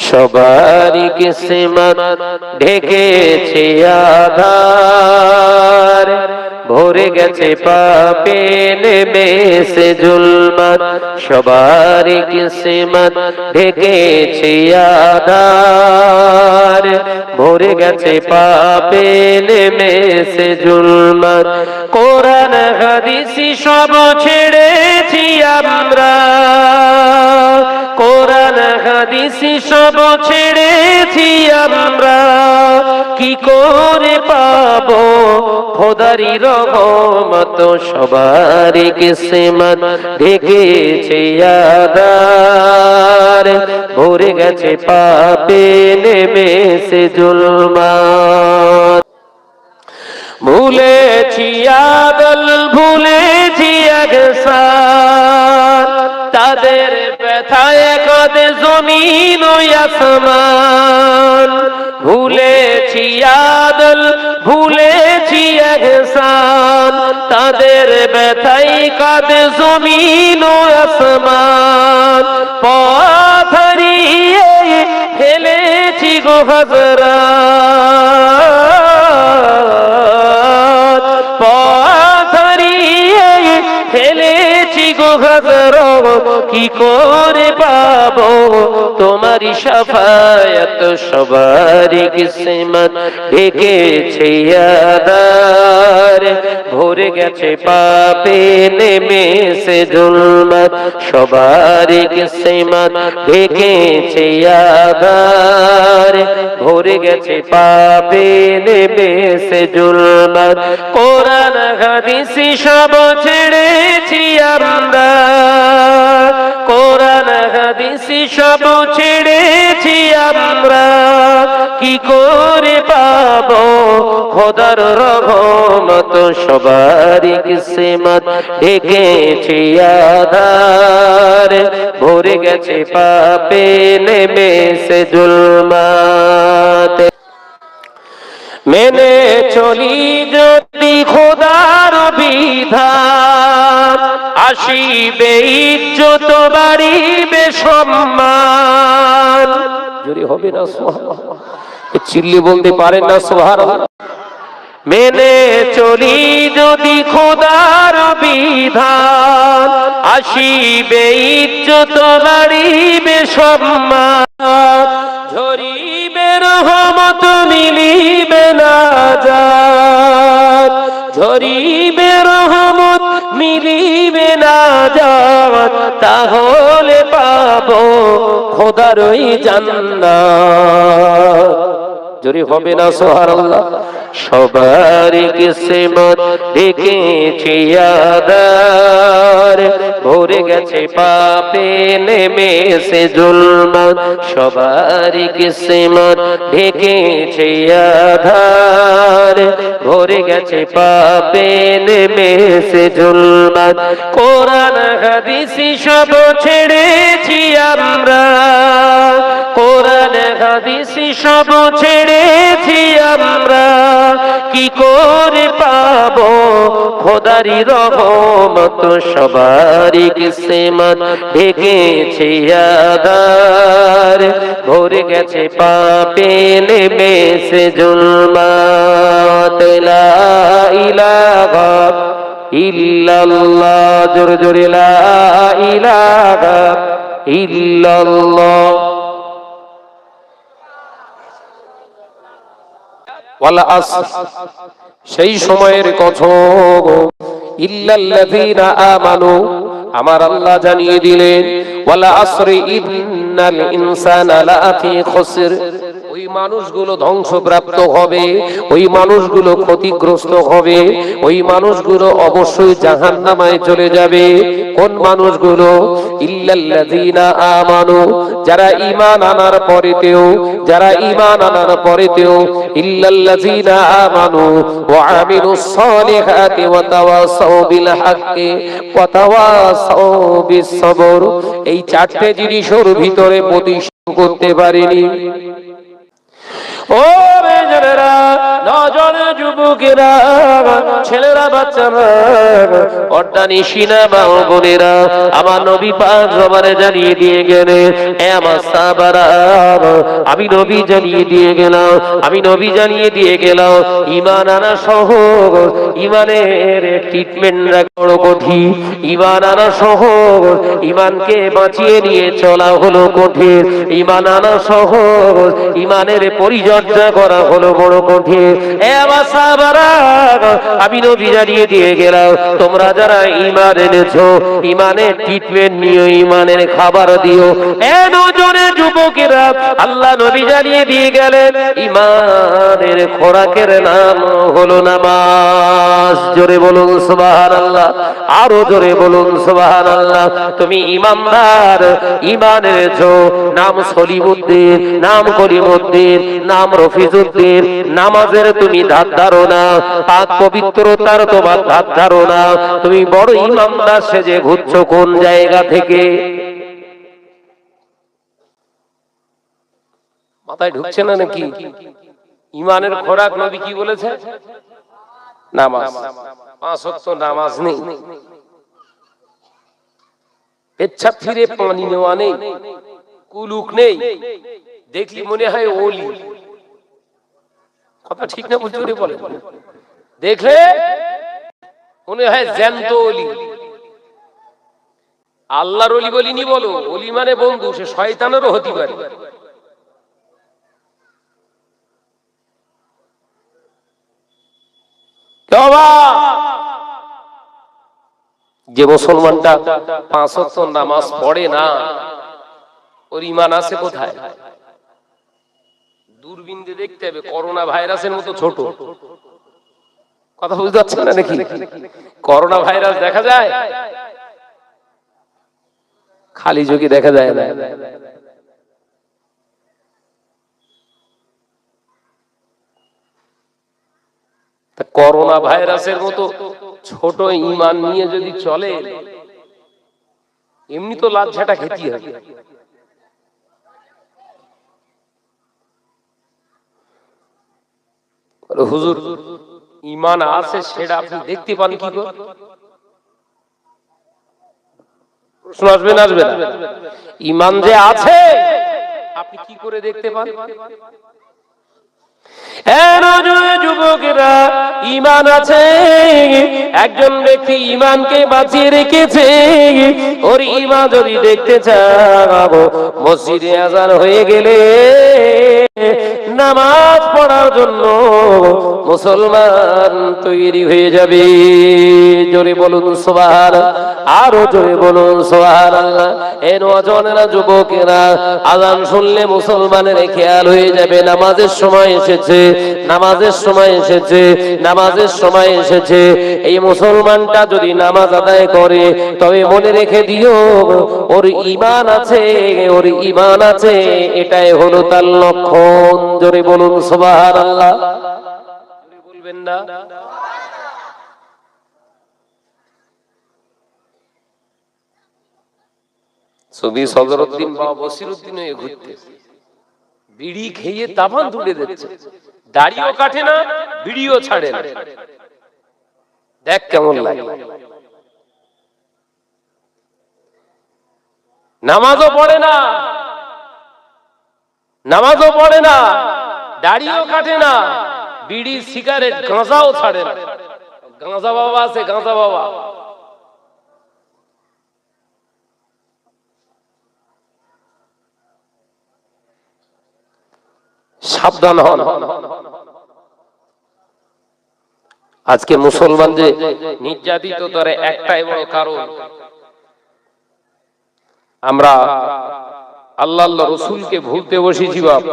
সবারই কিসমত ঢেকেছে আধার, ভরে গেছে পাপে নেমেছে জুলমাত। সবারই কিসমত ঢেকেছে আধার, ভরে গেছে পাপে নেমেছে জুলমাত। কোরআন হাদিস সব ছেড়েছি আমরা, কোরআন হাদিস সব ছেড়েছি আমরা, কি করে পাবো খোদারি রহমত। সবারই কিসমত ঢেকেছে আধার, ভরে গেছে পাপে নেমেছে জুলমাত। ভুলেছি আদল ভুলেছি ইহসান, তাদের ব্যথায় কাঁদে জমিন ও আসমান। ভুলেছি আদল ভুলেছি ইহসান, তাদের ব্যথায় কাঁদে জমিন ও আসমান। পথ হারিয়ে ফেলেছি গো হযরত, পথ হারিয়ে ফেলেছি গো হযরত, কি করে পাবো তোমারি শাফায়াত। সবারই কিসমত ঢেকেছে আধার, ভরে গেছে পাপে নেমেছে জুলমাত। সবারই কিসমত ঢেকেছে আধার, ভরে গেছে পাপে নেমেছে জুলমাত। কোরআন হাদিস সব ছেড়েছি আমরা, কোরআন হাদিস সব ছেড়েছি আমরা, কি করে পাবো খোদার রহমত। সবারই কিসমত ঢেকেছে আধার, ভরে গেছে পাপে নেমেছে জুলমাত। মেনে চলি যদি খোদার বিধান, আসিবে ইজ্জত বাড়িবে সম্মান। জোরে হবে না সুবহানাল্লাহ? চিল্লি বলতে পারেন না সুবহানাল্লাহ? মেনে চলি যদি খোদার বিধান, আসিবে ইজ্জত বাড়িবে সম্মান। ঝরিবে রহমত মিলিবে নাজাত, ঝরিবে রহমত মিলিবে নাজাত, তাহলে পাবো খোদার ওই জান্নাত। জোরে হবে না সুবহানাল্লাহ? সবারই কিসমত ঢেকেছে আধার, ভরে গেছে পাপে নেমেছে জুলমাত। সবারই কিসমত ঢেকেছে আধার, ভরে গেছে পাপে নেমেছে জুলমাত। কোরআন হাদিস সব ছেড়েছি আমরা, কোরআন হাদিস সব ছেড়েছি আমরা, কি করে পাবো খোদারি রহমত। সবারই কিসমত ঢেকেছে আধার, ভরে গেছে পাপে নেমেছে জুলমাত। লা ইলাহা ইল্লাল্লাহ, জোরে জোরে লা ইলাহা ইল্লাল্লাহ। ওয়াল আসর, সেই সময়ের কথা, ইল্লাল্লাযীনা আমানু, আমার আল্লাহ জানিয়ে দিলেন, ওয়াল আসরি ইন্নাল ইনসানা লাফি খুসর, ওই মানুষগুলো ধ্বংসপ্রাপ্ত হবে, ওই মানুষগুলো ক্ষতিগ্রস্ত হবে, ওই মানুষগুলো অবশ্যই জাহান্নামায় চলে যাবে। কোন মানুষগুলো? ইল্লাল্লাযীনা আমানু, যারা ঈমান আনার পরেতেও, যারা ঈমান আনার পরেতেও, ইল্লাল্লাযীনা আমানু ওয়া আমিলুস সালিহাতি ওয়া তাওয়াসাউ বিল হাক্কি ওয়া তাওয়াসাউ বিস সবর, এই চারটি জিনিসের ভিতরে প্রতিষ্ঠা করতে পারেনি। ও বেজরেরা, নজন যুবকেরা, ছেলেরা, বাচ্চারা, পর্দা নিশিনা মা ও বোনেরা, আমার নবী পাক জবানে জানিয়ে দিয়ে গেলেন, এ আমার সাহাবারা, আমি নবী জানিয়ে দিয়ে গেলাম, আমি নবী জানিয়ে দিয়ে গেলাম, ঈমান আনা সহজ, ঈমানের ট্রিটমেন্ট বড় কঠিন, ঈমান আনা সহজ, ঈমানকে বাঁচিয়ে নিয়ে চলা হলো কঠিন, ঈমান আনা সহজ, ঈমানের পরিচর্যা করা হলো বড় কঠিন। এ আমার সাহাবারা, আমি নবী জানিয়ে দিয়ে গেলাম, তোমরা যারা ঈমান এনেছো, ঈমানের ট্রিটমেন্ট নিও, ঈমানের খাবার দিও। এ নজনের যুবকেরা, আল্লাহ নবী জানিয়ে দিয়ে গেলেন, ঈমানের খোরাকের নাম হলো নামাজ। জোরে বলুন সুবহানাল্লাহ, আরো জোরে বলুন সুবহানাল্লাহ। তুমি ঈমানদার, ঈমান এনেছো, নাম সলিমুদ্দিন, নাম কলিমুদ্দিন, নাম রফিজউদ্দিন, নামাজের তুমি ধার ধারো না, পাক পবিত্রতার তোমার ধার ধারো না, তুমি বড় ঈমানদার সেজে ঘুরছো কোন জায়গা থেকে? মাথায় ঢুকছে না নাকি? ঈমানের খোরাক নবী কি বলেছে? নামাজ। 5 ওয়াক্ত নামাজ নেই, পেচ্ছাপ ফিরে পানি নেওয়া নেই, কুলুক নেই, দেখলি মনে হয় ওলি। কথা ঠিক না বুঝতে বলে? দেখলে মনে হয় জ্যান্ত ওলি। আল্লাহর ওলি বলিনি বলো, ওলি মানে বন্ধু, সে শয়তানেরও হতে পারে। যে মুসলমানটা 5 ওয়াক্ত নামাজ পড়ে না, ওর ঈমান আছে কোথায়? দূরবীন দিয়ে দেখতে হবে, করোনা ভাইরাসের মতো ছোট। কথা বুঝতে পারছেন না নাকি? করোনা ভাইরাস দেখা যায়, খালি চোখে দেখা যায় না। করোনা ভাইরাসের মতো ছোট ঈমান নিয়ে যদি চলে, এমনি তো লাচ্ছাটা খেতে হবে। হুজুর, ঈমান আছে সেটা আপনি দেখতে পান কি করে? প্রশ্ন আসবে না আসবে না? ঈমান যে আছে আপনি কি করে দেখতে পান? যুবকেরা, ঈমান আছে, একজন ব্যক্তি ঈমানকে বাঁচিয়ে রেখেছে। ওর ঈমান যদি দেখতে চাও, মসজিদে আযান হয়ে গেলে নামাজ পড়ার জন্য মুসলমান তৈরি হয়ে যাবে। জোরে বলুন সুবহানাল্লাহ, আরো জোরে বলুন সুবহানাল্লাহ। এ নওজওয়ানেরা, যুবকেরা, আযান শুনলে মুসলমানের খেয়াল হয়ে যাবে নামাজের সময় এসেছে, নামাজের সময় এসেছে, নামাজের সময় এসেছে। এই মুসলমানটা যদি নামাজ আদায় করে, তবে মনে রেখে দিও, ওর ঈমান আছে, ওর ঈমান আছে, এটাই হলো তার লক্ষণ। জোরে বলুন সুবহানাল্লাহ, বলবেন না? ছবি সদরউদ্দিন বা বসিরউদ্দিন হয়ে ঘুরতে, বিড়ি খেয়ে তাবান তুলে দিচ্ছে, দাড়িও কাটে না, বিড়িও ছাড়ে না। দেখ কেমন লাগে। নামাজও পড়ে না, নামাজও পড়ে না, দাড়িও কাটে না, বিড়ি, সিগারেট, গাঁজাও ছাড়ে না। গাঁজা বাবা আছে, গাঁজা বাবা। সাবধান হন। আজকে মুসলমান যে নির্যাতিত, তার একটাই বড় কারণ, আমরা আল্লাহ রসুলকে ভুলতে বসেছি। বাপ,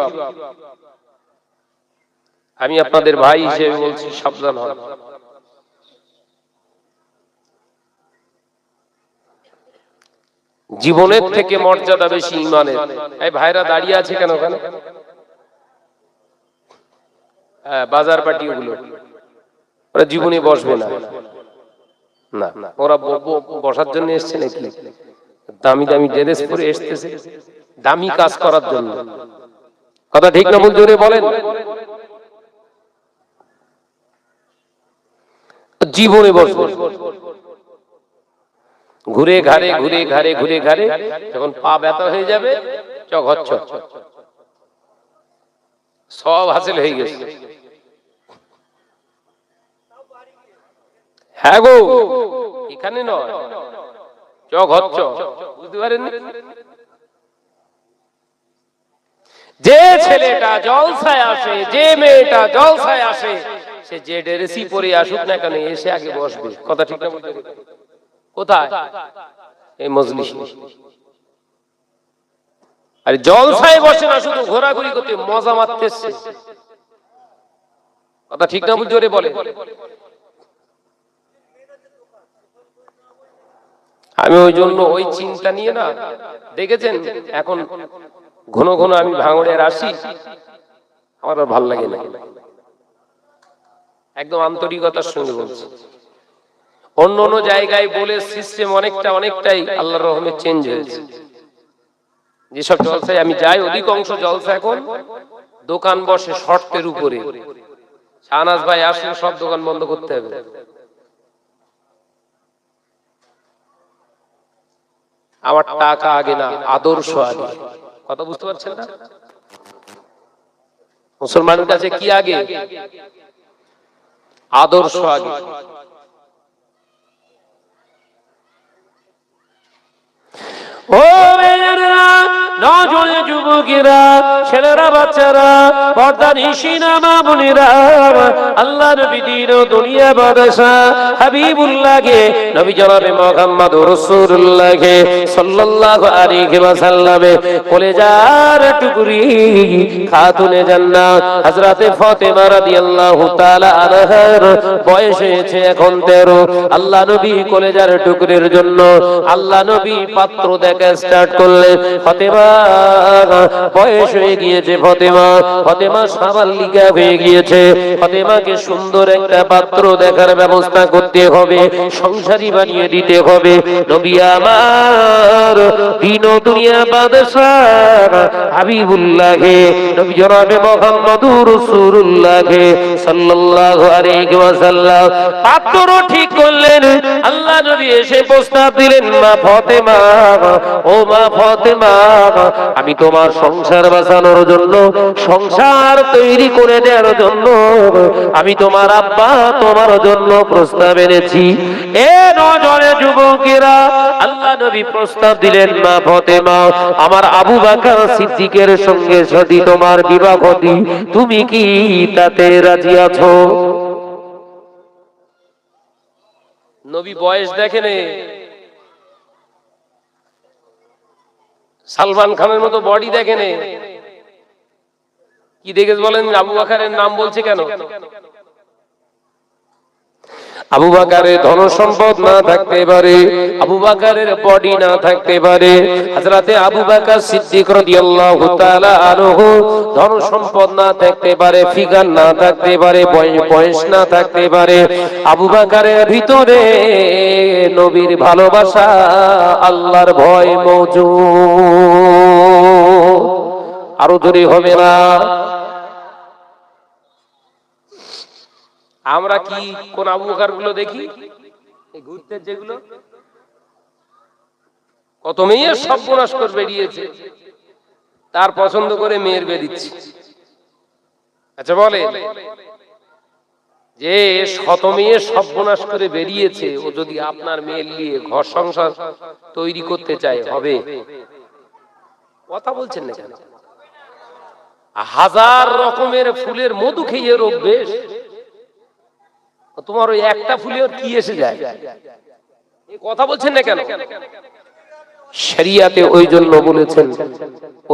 আমি আপনাদের ভাই হিসেবে বলছি, সাবধান হন। জীবনের থেকে মর্যাদা বেশি ঈমানের। এই ভাইরা দাঁড়িয়ে আছে কেন? কেন বাজার পার্টি ওগুলো, ওরা জীবনে বসবে না, না, ওরা বসার জন্য এসছে নাকি? দামি দামি ড্রেস পরে এসতেছে দামি কাজ করার জন্য। কথা ঠিক না ভুল জোরে বলেন। জীবনে বসবো ঘুরে ঘাড়ে যখন পা ব্যথা হয়ে যাবে চক হচ্ছ সব হাসিল হয়ে গেছে। হ্যাঁ গো, এখানে নয়, চক হচ্ছ, বুঝতে পারেন? যে ছেলেটা জলসায় আসে, যে মেয়েটা জলসায় আসে, সে যে ড্রেসই পরে আসুক না কেন এসে আগে বসবে। কথা ঠিক না? কোথায়? এই মজলিসে। আর জলসায় বসে না, শুধু ঘোরাঘুরি করতে, মজা মারতেছে। কথা ঠিক না? জোরে বলে। আমি ওই জন্য ওই চিন্তা নিয়ে না, দেখেছেন এখন ঘন ঘন আমি ভাঙড়ের আসি, আমার আর ভাল লাগে না। একদম আন্তরিকতার সঙ্গে বলছি। অন্য অন্য জায়গায় বলে সিস্টেম অনেকটাই আল্লাহর রহমে চেঞ্জ হয়েছে। যেসব জলসায় আমি যাই, অধিকাংশ জলসা এখন দোকান বসে শর্তের উপরে। শাহনাজ ভাই আসলে সব দোকান বন্ধ করতে হবে। আমার টাকা আগে না, আদর্শ আগে। কথা বুঝতে পারছেন না? মুসলমানের কাছে কি আগে? আদর্শ আগে। ও নজরে যুবকেরা, ছেলেরা, বাচ্চারা, পর্দা নিশিনা মা বোনেরা, আল্লাহ নবী দিন ও দুনিয়া বাদশা হাবিবুল্লাহকে, নবী জনাবে মুহাম্মদুর রাসূলুল্লাহকে সাল্লাল্লাহু আলাইহি ওয়াসাল্লামে কলেজার টুকরি খাতুনে জান্নাত হযরতে ফাতেমা রাদিয়াল্লাহু তাআলা আনহার বয়স হয়েছে এখন 13। আল্লাহ নবী কলেজার টুকরির জন্য আল্লাহ নবী পাত্র দেখা স্টার্ট করলেন। ফাতেমা বয়স হয়ে গিয়েছে, ফাতেমা সাবালিকা হয়ে গিয়েছে। ফাতেমাকে সুন্দর একটা পাত্র দেখার ব্যবস্থা করতে হবে, সংসারী বানিয়ে দিতে হবে। নবী আমার দিন ও দুনিয়া বাদশাহ হাবিবুল্লাহকে, নবী জনাবে মুহাম্মদুর রাসূলুল্লাহকে সাল্লাল্লাহু আলাইহি ওয়াসাল্লাম পাত্র ঠিক করলেন। আল্লাহ নবী এসে প্রস্তাব দিলেন, মা ফাতেমা, ও মা ফাতেমা, আমি তোমার সংসার বাঁচানোর জন্য, সংসার তৈরি করে দেওয়ার জন্য আমি তোমার আব্বা তোমার জন্য প্রস্তাব এনেছি। এ নজরে যুবকেরা, আল্লাহ নবী প্রস্তাব দিলেন, মা ফাতেমা, আমার আবু বকর সিদ্দিকের সঙ্গে যদি তোমার বিবাহ দিই, তুমি কি তাতে রাজি আছো? নবী বয়স দেখেনে, সালমান খানের মতো বডি দেখেনে, কি দেখে বলেন? আবু বকরের নাম বলছে কেন? আবু বকরের ধন সম্পদ না থাকতে পারে, আবু বকরের বডি না থাকতে পারে, হযরতে আবু বকর সিদ্দিক রাদিয়াল্লাহু তাআলা আনহু ধন সম্পদ না থাকতে পারে, ফিগার না থাকতে পারে, বয়স না থাকতে পারে, আবু বকরের ভিতরে নবীর ভালোবাসা, আল্লাহর ভয় মওজুদ। আরো জোরে হবে না? আমরা কি কোন আবু বকর গুলো দেখি ঘুরতে, যেগুলো কত মেয়ের সর্বনাশ করে বেরিয়েছে, তার পছন্দ করে মেয়ের বিয়ে দিচ্ছে। আচ্ছা বলে, যে শত মেয়ের সর্বনাশ করে বেরিয়েছে, ও যদি আপনার মেয়ের নিয়ে ঘর সংসার তৈরি করতে চায়, হবে? কথা বলছেন না কেন? হাজার রকমের ফুলের মধু খেয়ে রোগ বেশ, তোমার ওই একটা ফুলের কি এসে যায়? কথা বলছেন না কেন? শরিয়াতে ওই জন্য বলেছেন,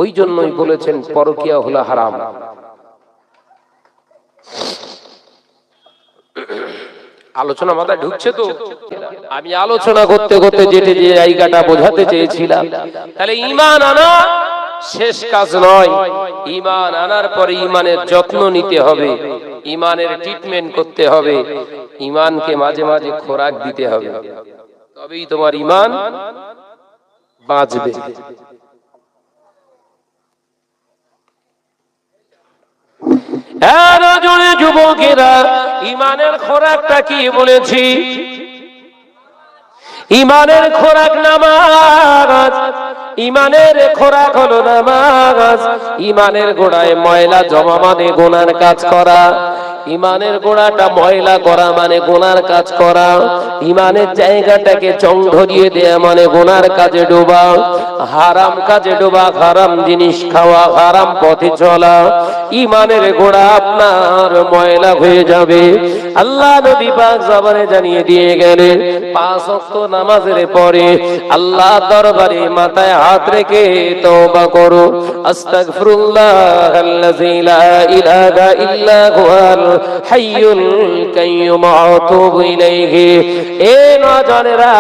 ওই জন্যই বলেছেন পরকিয়া হলো হারাম। আলোচনা মাথায় ঢুকছে তো? আমি আলোচনা করতে করতে যেতে যে জায়গাটা বোঝাতে চেয়েছিলাম, তাহলে ঈমান আনা শেষ কাজ নয়। ঈমান আনার পরে ঈমানের যত্ন নিতে হবে, ঈমানের ট্রিটমেন্ট করতে হবে, ঈমানকে মাঝে মাঝে খোরাক দিতে হবে, তবেই তোমার ঈমান বাঁচবে। যুবকেরা, ইমানের খোরাকটা কি বলেছি? ইমানের খোরাক নামাজ। ইমানের খোরাক হলো নামাজ। ইমানের গোড়ায় ময়লা জমা মানে গুনার কাজ করা। ইমানের গোড়াটা ময়লা করা মানে গুনার কাজ করা। ইমানের জায়গাটাকে চং ধরিয়ে দেয়া মানে গুনার কাজে ডোবা, হারাম কাজে ডোবা, হারাম জিনিস খাওয়া, হারাম পথে চলা। ইমানের গোড়া আপনার ময়লা হয়ে যাবে। আল্লাহ নবী পাক জবানে জানিয়ে দিয়ে গেলেন, 5 ওয়াক্ত নামাজের পরে আল্লাহ দরবারে মাথায় হাত রেখে তওবা করো। আস্তাগফিরুল্লাহাল্লাযী লা ইলাহা ইল্লা হুয়াল হাইয়ুল কাইয়্যুম আতুবু ইলাইহি। এ নজনেরা,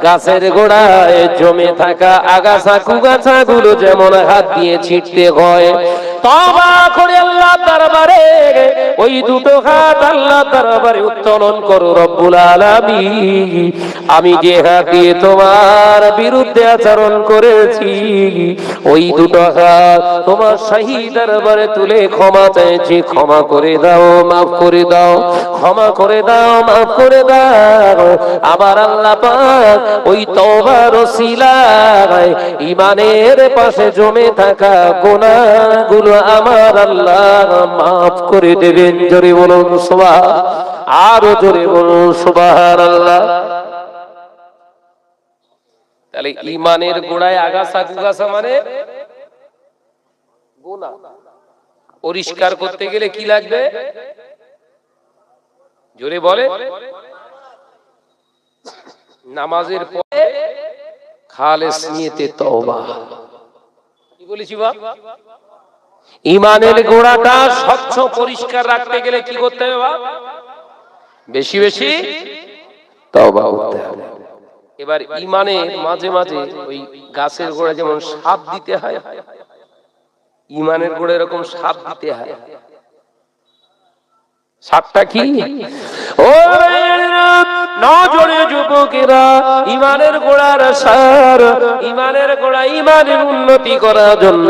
গাছের গোড়ায় জমে থাকা আগাছা কুগাছাগুলো যেমন হাত দিয়ে ছিটতে হয়, তওবা করে আল্লাহ দরবারে ওই দুটো হাত আল্লাহ দরবারে উত্তোলন করো। রব্বুল আলামিন, আমি যে হাত দিয়ে তোমার বিরুদ্ধে আচরণ করেছি, ওই দুটো হাত তোমার শাহী দরবারে তুলে ক্ষমা চাইছি। ক্ষমা করে দাও, মাফ করে দাও, ক্ষমা করে দাও, মাফ করে দাও। আবার আল্লাহ পাক ওই তওবার ওসিলায় ইমানের পাশে জমে থাকা গুনাহগুলো আমার আল্লাহ মাফ করে দেবেন। জোরে বলুন সুবহান, আরো জোরে বলুন সুবহানাল্লাহ। তাহলে ইমানের গোড়ায় আগাছা কুগাছা মানে গুনাহ। পরিষ্কার করতে গেলে কি লাগবে? জোরে বলে। নামাজের পরে খালেস নিয়তে তওবা। কি বলেছি বাপ? ইমানের গোড়াটা স্বচ্ছ পরিষ্কার রাখতে গেলে কি করতে হবে বাপ? বেশি বেশি তওবা করতে হবে। এবার ইমানে মাঝে মাঝে ওই গাছের গোড়া যেমন সাপ দিতে হয়, ইমানের গোড়া এরকম সাপ দিতে হয়। সাপটা কি? ও নজরে যুবকেরা, ইমানের গোড়ার সার, ইমানের গোড়া ইমানের উন্নতি করার জন্য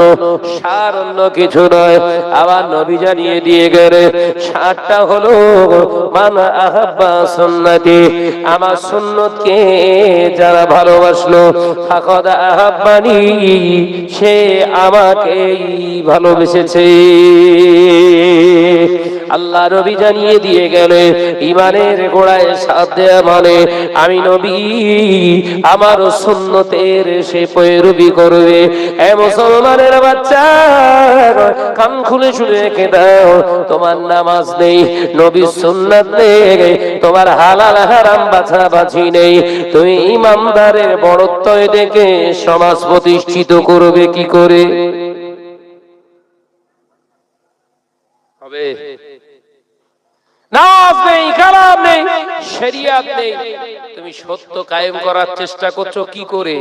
সার, অন্য কিছু নয়। আবার নবী জানিয়ে দিয়ে গেলে সারটা হলো মান আহাব্বা সুন্নতি, আমার সুন্নতকে যারা ভালোবাসলো, ফাকাদ আহাব্বানি, সে আমাকেই ভালোবেসেছে। আল্লাহ নবী জানিয়ে দিয়ে গেলে ইমানের গোড়ায় সাথ দেয়া মানে আমি নবী আমার সুন্নতের সে পয়রবি করবে। এ মুসলমানের বাচ্চা, কান খুলে শুনে রেখে দাও, তোমার নামাজ নেই, নবীর সুন্নাত নেই, তোমার হালাল হারাম বাছাবাছি নেই, তুমি ইমানদারের বড়ত্ব দেখে সমাজ প্রতিষ্ঠিত করবে কি করে? হবে নামাজ নেই, কালাম নেই, শরিয়াত নেই, তুমি সত্য কায়েম করার চেষ্টা করছো কি করে?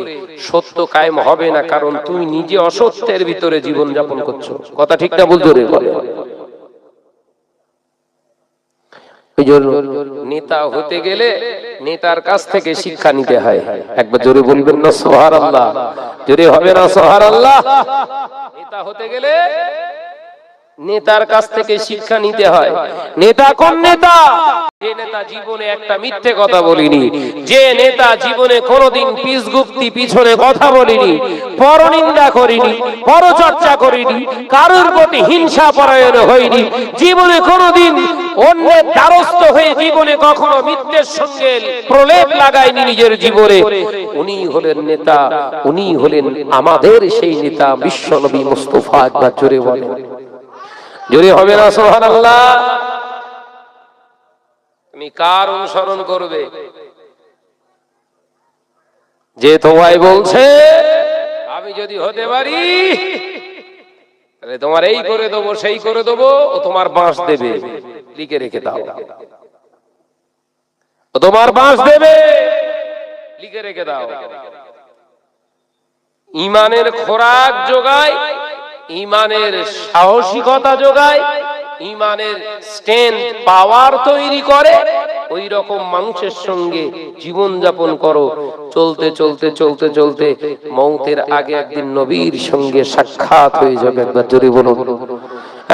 সত্য কায়েম হবে না, কারণ তুমি নিজে অসত্যের ভিতরে জীবন যাপন করছো। কথা ঠিক না ভুল? জোরে বলে। এই জন্য নেতা হতে গেলে নেতার কাছ থেকে শিক্ষা নিতে হয়। একবার জোরে বলবেন না সুবহানাল্লাহ? জোরে হবে না সুবহানাল্লাহ? নেতা হতে গেলে নেতার কাছ থেকে শিক্ষা নিতে হয়। নেতা কোন নেতা? যে নেতা জীবনে একটা মিথ্যে কথা বলিনি, যে নেতা জীবনে কোনোদিন পিছগুপ্তি পিছনে কথা বলিনি, পরনিন্দা করিনি, পরচর্চা করিনি, কারোর প্রতি হিংসা পরায়ণ হয়নি, জীবনে কোনোদিন অন্যের দ্বারস্থ হয়ে জীবনে কখনো মিথ্যের সঙ্গে প্রলেপ লাগায়নি নিজের জীবনে, উনি হলেন নেতা। উনি হলেন আমাদের সেই নেতা বিশ্বনবী মুস্তাফা। একবার জোরে বলেন, জোরে হবে না সুবহানাল্লাহ? তুমি কার অনুসরণ করবে? যে তোমায় বলছে আমি যদি হতে পারি তাহলে তোমার এই করে দেবো, সেই করে দেবো, ও তোমার বাঁশ দেবে, লিখে রেখে দাও। ও তোমার বাঁশ দেবে, লিখে রেখে দাও। ইমানের খোরাক যোগায়, ইমানের সাহসিকতা যোগায়, ইমানের স্ট্রেংথ পাওয়ার তৈরি করে। ওই রকম মানুষের সঙ্গে জীবন যাপন করো। চলতে চলতে চলতে চলতে মৌতের আগে একদিন নবীর সঙ্গে সাক্ষাৎ হয়ে যাবে। একবার জোরে বলুন,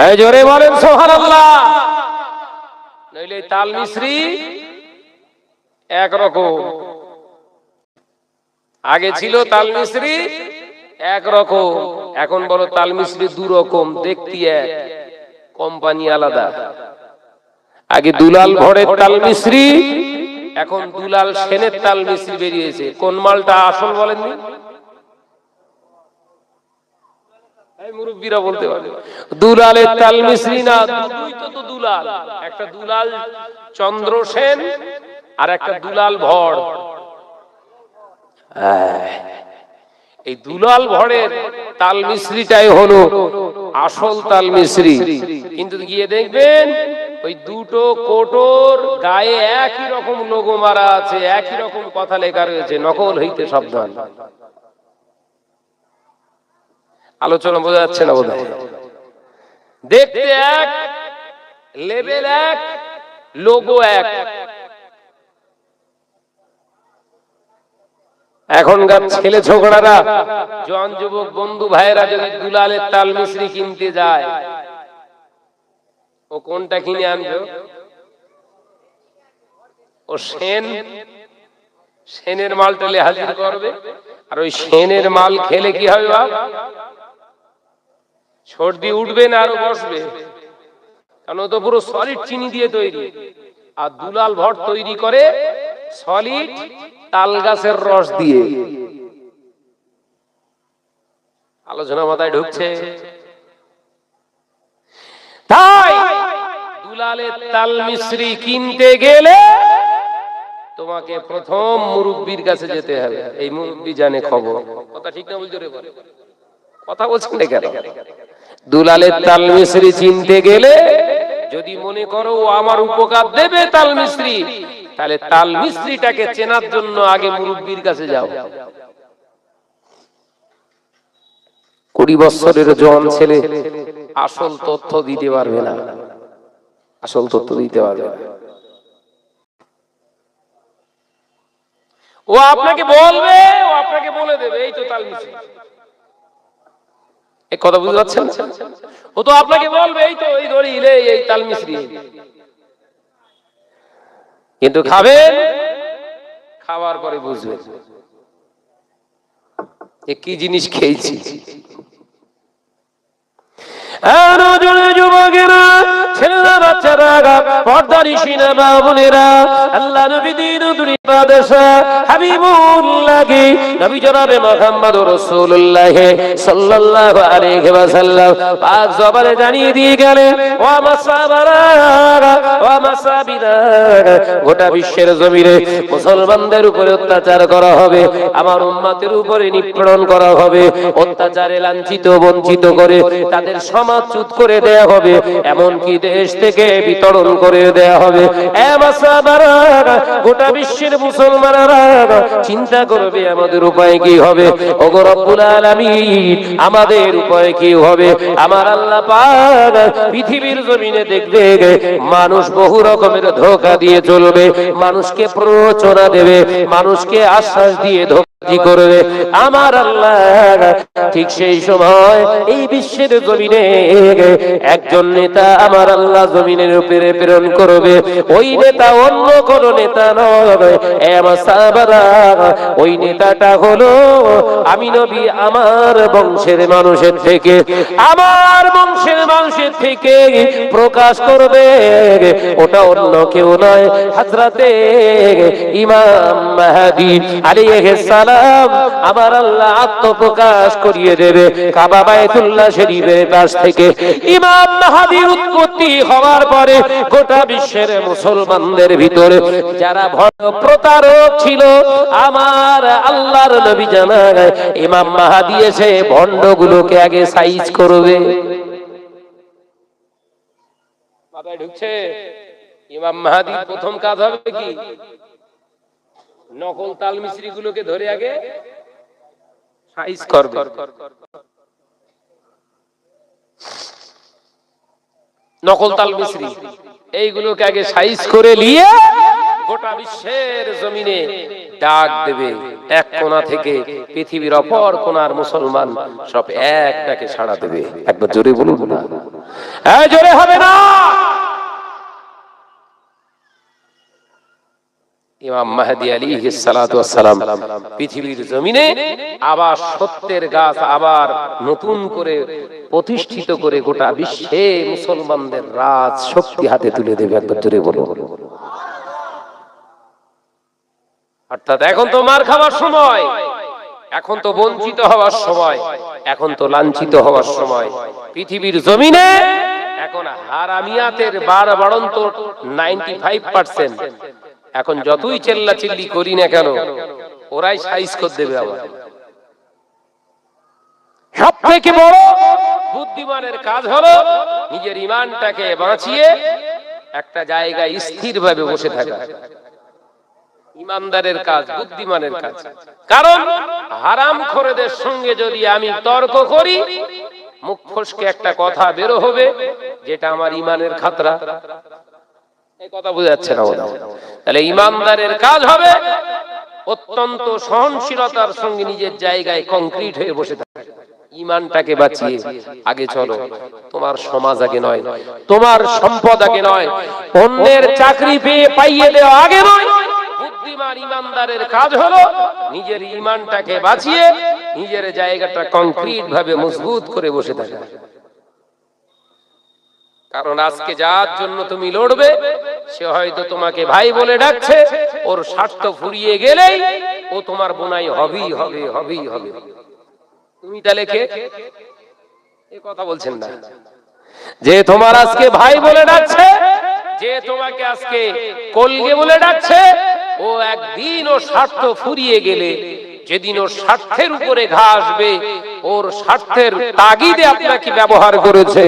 এই জোরে বলেন সুবহানাল্লাহ। নইলে তাল মিস্রি একরকম, আগে ছিল তাল মিস্রি একরকম, এখন বলো তাল মিস্রি দুরকম, দেখতে এক, কোম্পানি আলাদা। আগে দুলাল ভরের তাল মিস্রি, এখন দুলাল সেনের তাল মিস্রি বেরিয়েছে। কোন মালটা আসল বলেননি? এই মুরব্বিরা বলতে পারে দুলালের তাল মিস্রি না, দুই তো দুলাল, একটা দুলাল চন্দ্র সেন আর একটা দুলাল ভর। এই দুলাল ভরের তাল মিস্রিটাই হলো আসল তাল মিস্রি। কিন্তু গিয়ে দেখবেন ওই দুটো কোটোর গায়ে একই রকম লোগো মারা আছে, একই রকম কথা লেখা রয়েছে, নকল হইতে সাবধান। আলোচনা বোঝা যাচ্ছে না বোধহয়? দেখতে এক, লেভেল এক, লোগো এক। এখনকার ছেলে ছোকরারা, জওয়ান যুবক বন্ধু ভাইয়েরা যদি দুলালের তাল মিস্রি কিনতে যায়, ও কোনটা কিনে আনবে? ও সেনের মালটা হাজির করবে। আর ওই সেনের মাল খেলে কি হবে? সর্দি উঠবে না, আরো বসবে, কারণ ও তো পুরো সলিড চিনি দিয়ে তৈরি। আর দুলাল ভর তৈরি করে সলিড তাল গাছের রস দিয়ে। আলোচনা মাথায় ঢুকছে? তাই দুলালের তাল মিস্রি কিনতে গেলে তোমাকে প্রথম মুরব্বির কাছে যেতে হবে। এই মুরব্বি জানে খবর। কথা ঠিক না বলছো রে? কথা বলছেন না কেন? দুলালের তাল মিস্রি চিনতে গেলে যদি মনে করো ও আমার উপকার দেবে তাল মিস্রি, তাহলে তাল মিস্রিটাকে চেনার জন্য আগে মুরব্বির কাছে যাও। 20 বছরের জওয়ান ছেলে আসল তথ্য দিতে পারবে না, আসল তথ্য দিতে পারবে না। ও আপনাকে বলবে, ও আপনাকে বলে দেবে এই তো তাল মিস্রি। এই কথা বুঝতে পারছেন? ও তো আপনাকে বলবে এই তো এই ধরি এই তাল মিস্রি। কিন্তু খাবেন, খাওয়ার পরে বুঝবেন এ কি জিনিস খেয়েছি। যুবকেরা, ছেলেরা, বাচ্চারা, পর্দানিশিনা মা বোনেরা, আল্লাহ নবী দিন দুনিয়া দেশে হাবিবুল্লাহি নবী জনাবে মুহাম্মদুর রাসূলুল্লাহ সাল্লাল্লাহু আলাইহি ওয়াসাল্লাম পাক জবানে জানিয়ে দিয়ে গেলেন, ওয়া মাসাবারা ওয়া মাসাবিরা, গোটা বিশ্বের জমিনে মুসলমানদের উপরে অত্যাচার করা হবে, আমার উম্মতের উপরে নিপীড়ন করা হবে, অত্যাচারে লাঞ্ছিত বঞ্চিত করে তাদের সমাজচ্যুত করে দেয়া হবে, এমনকি দেশ থেকে বিতরণ করে দেয়া হবে। গোটা বিশ্বের মুসলমানেরা চিন্তা করবে আমাদের উপায় কি হবে। ওগো রব্বুল আলামিন, আমাদের উপায় কি হবে? আমার আল্লাহ পাক পৃথিবীর জমিনে দেখবে মানুষ বহু রকমের ধোঁকা দিয়ে চলবে, মানুষকে প্ররোচনা দেবে, মানুষকে আশ্বাস দিয়ে করবে। আমার আল্লাহ ঠিক সেই সময় এই বিশ্বের জমিনে একজন নেতা আমার আল্লাহ জমিনের উপরে প্রেরণ করবে। ওই নেতা অন্য কোন নেতা নয়, ওই নেতাটা হলো আমি নবী আমার বংশের মানুষের থেকে, আমার বংশের মানুষের থেকে প্রকাশ করবে। ওটা অন্য কেউ নয়, হযরতে ইমাম মাহদী আলাইহিস সালাম আমার আল্লাহ আত্মপ্রকাশ করিয়ে দেবে কাবা বাইতুল্লাহ শরীফের পাশ থেকে। ইমাম মাহদীর উৎপত্তি হওয়ার পরে গোটা বিশ্বের মুসলমানদের ভিতরে যারা প্রতারক ছিল, আমার আল্লাহর নবী জানায় ইমাম মাহদী এসে ভণ্ডগুলোকে আগে সাইজ করবে। মাথায় ঢুকছে? ইমাম মাহদীর প্রথম কাজ হবে কি? নকল তাল মিস্রি গুলোকে ধরে আগে সাইজ করবে। নকল তাল মিস্রি এইগুলোকে আগে সাইজ করে নিয়ে গোটা বিশ্বের জমিনে ডাক দেবে, এক কোণা থেকে পৃথিবীর অপর কোণার মুসলমান সব এক ডাকে সাড়া দেবে। একবার জোরে বলুন না, জোরে হবে না। ইমাম মাহদী আলাইহিস সালাতু ওয়াস সালাম পৃথিবীর জমিনে আবার সত্যের গাছ আবার নতুন করে প্রতিষ্ঠিত করে গোটা বিশ্বে মুসলমানদের রাজ শক্তি হাতে তুলে দেবে। একবার জোরে বলুন। অর্থাৎ এখন তো মার খাওয়ার সময়, এখন তো বঞ্চিত হওয়ার সময়, এখন তো লাঞ্ছিত হওয়ার সময়। পৃথিবীর জমিনে এখন হারামিয়াতের বাড়ন্ত 95%। এখন যতই চেল্লা চিল্লি করি না কেন, ওরাই সাইজ করে দেবে। আমার সব থেকে বড় বুদ্ধিমানের কাজ হলো নিজের ঈমানটাকে বাঁচিয়ে একটা জায়গায় স্থিরভাবে বসে থাকা। ঈমানদারের কাজ, বুদ্ধিমানের কাজ। কারণ হারামখোরদের সঙ্গে যদি আমি তর্ক করি, মুখ ফসকে একটা কথা বের হবে যেটা আমার ঈমানের খাতরা। এই কথা বুঝা যাচ্ছে না? তাহলে ঈমানদারের কাজ হবে অত্যন্ত সহনশীলতার সঙ্গে নিজের জায়গায় কংক্রিট হয়ে বসে থাকা। ঈমানটাকে বাঁচিয়ে আগে চলো। তোমার সমাজ আগে নয়, তোমার সম্পদ আগে নয়, অন্যের চাকরি পেয়ে পাইয়ে দেওয়া আগে নয়। বুদ্ধিমান ঈমানদারের কাজ হলো নিজের ঈমানটাকে বাঁচিয়ে নিজের জায়গাটা কংক্রিট ভাবে মজবুত করে বসে থাকা। কারণ আজকে যার জন্য তুমি লড়বে সে হয়তো তোমাকে ভাই বলে ডাকছে, ওর স্বার্থ ফুরিয়ে গেলেই ও তোমার বোনাই হবেই হবে, হবেই হবে। তুমি তাহলে কে? এই কথা বলছেন না। যে তোমার আজকে ভাই বলে ডাকছে, যে তোমাকে আজকে কলগে বলে ডাকছে, ও একদিন ও স্বার্থ ফুরিয়ে গেলে, যেদিন ওর স্বার্থের উপরে ঘা আসবে, ওর স্বার্থের তাগিদে আপনাকে ব্যবহার করেছে,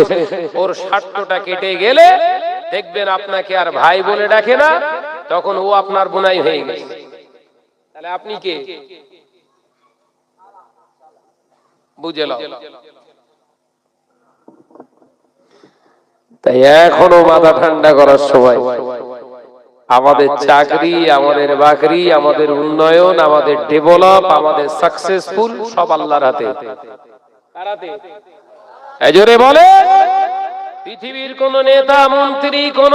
ওর স্বার্থটা কেটে গেলে দেখবেন আপনাকে আর ভাই বলে ডাকে না, তখন ও আপনার বোনাই হয়ে গেছে। তাহলে আপনি কে? বুঝে নাও। তাই এখনো মাথা ঠান্ডা করার সময়। আমাদের চাকরি, আমাদের বাকরি, আমাদের উন্নয়ন, আমাদের ডেভেলপ, আমাদের সাকসেসফুল সব আল্লাহর হাতে। কার হাতে? জোরে বলে। পৃথিবীর কোন নেতা, মন্ত্রী, কোন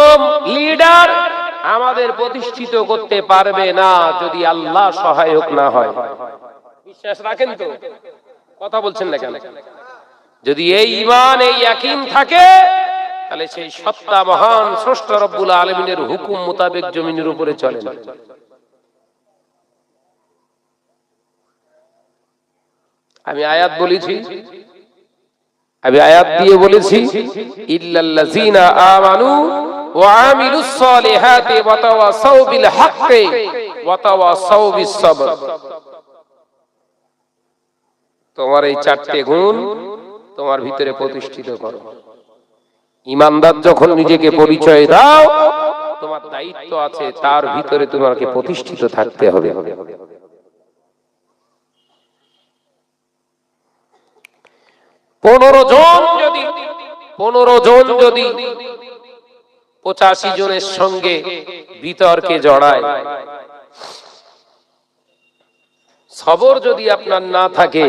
লিডার আমাদের প্রতিষ্ঠিত করতে পারবে না যদি আল্লাহ সহায়ক না হয়। বিশ্বাস রাখেন তো? কথা বলছেন না কেন? যদি এই ঈমান, এই ইয়াকিন থাকে, তাহলে সেই সত্তা মহান স্রষ্টা রব্বুল আলামিনের হুকুম মোতাবেক জমিনের উপরে চলে না। আমি আয়াত বলেছি, আমি আয়াত দিয়ে বলেছি, ইল্লাল্লাযীনা আমানু ওয়া আমিলুস সালিহাতি ওয়া তাওয়াসাউ বিল হাক্কি ওয়া তাওয়াসাউ বিস সাবর। তোমার এই চারটি গুণ তোমার ভিতরে প্রতিষ্ঠিত করো। ঈমানদার যখন নিজেকে পরিচয় দাও, তোমার দায়িত্ব আছে তার ভিতরে তোমাকে প্রতিষ্ঠিত থাকতে হবে। 15 জন যদি 85 জনের সঙ্গে বিতর্কে জড়ায়, সবর যদি আপনার না থাকে,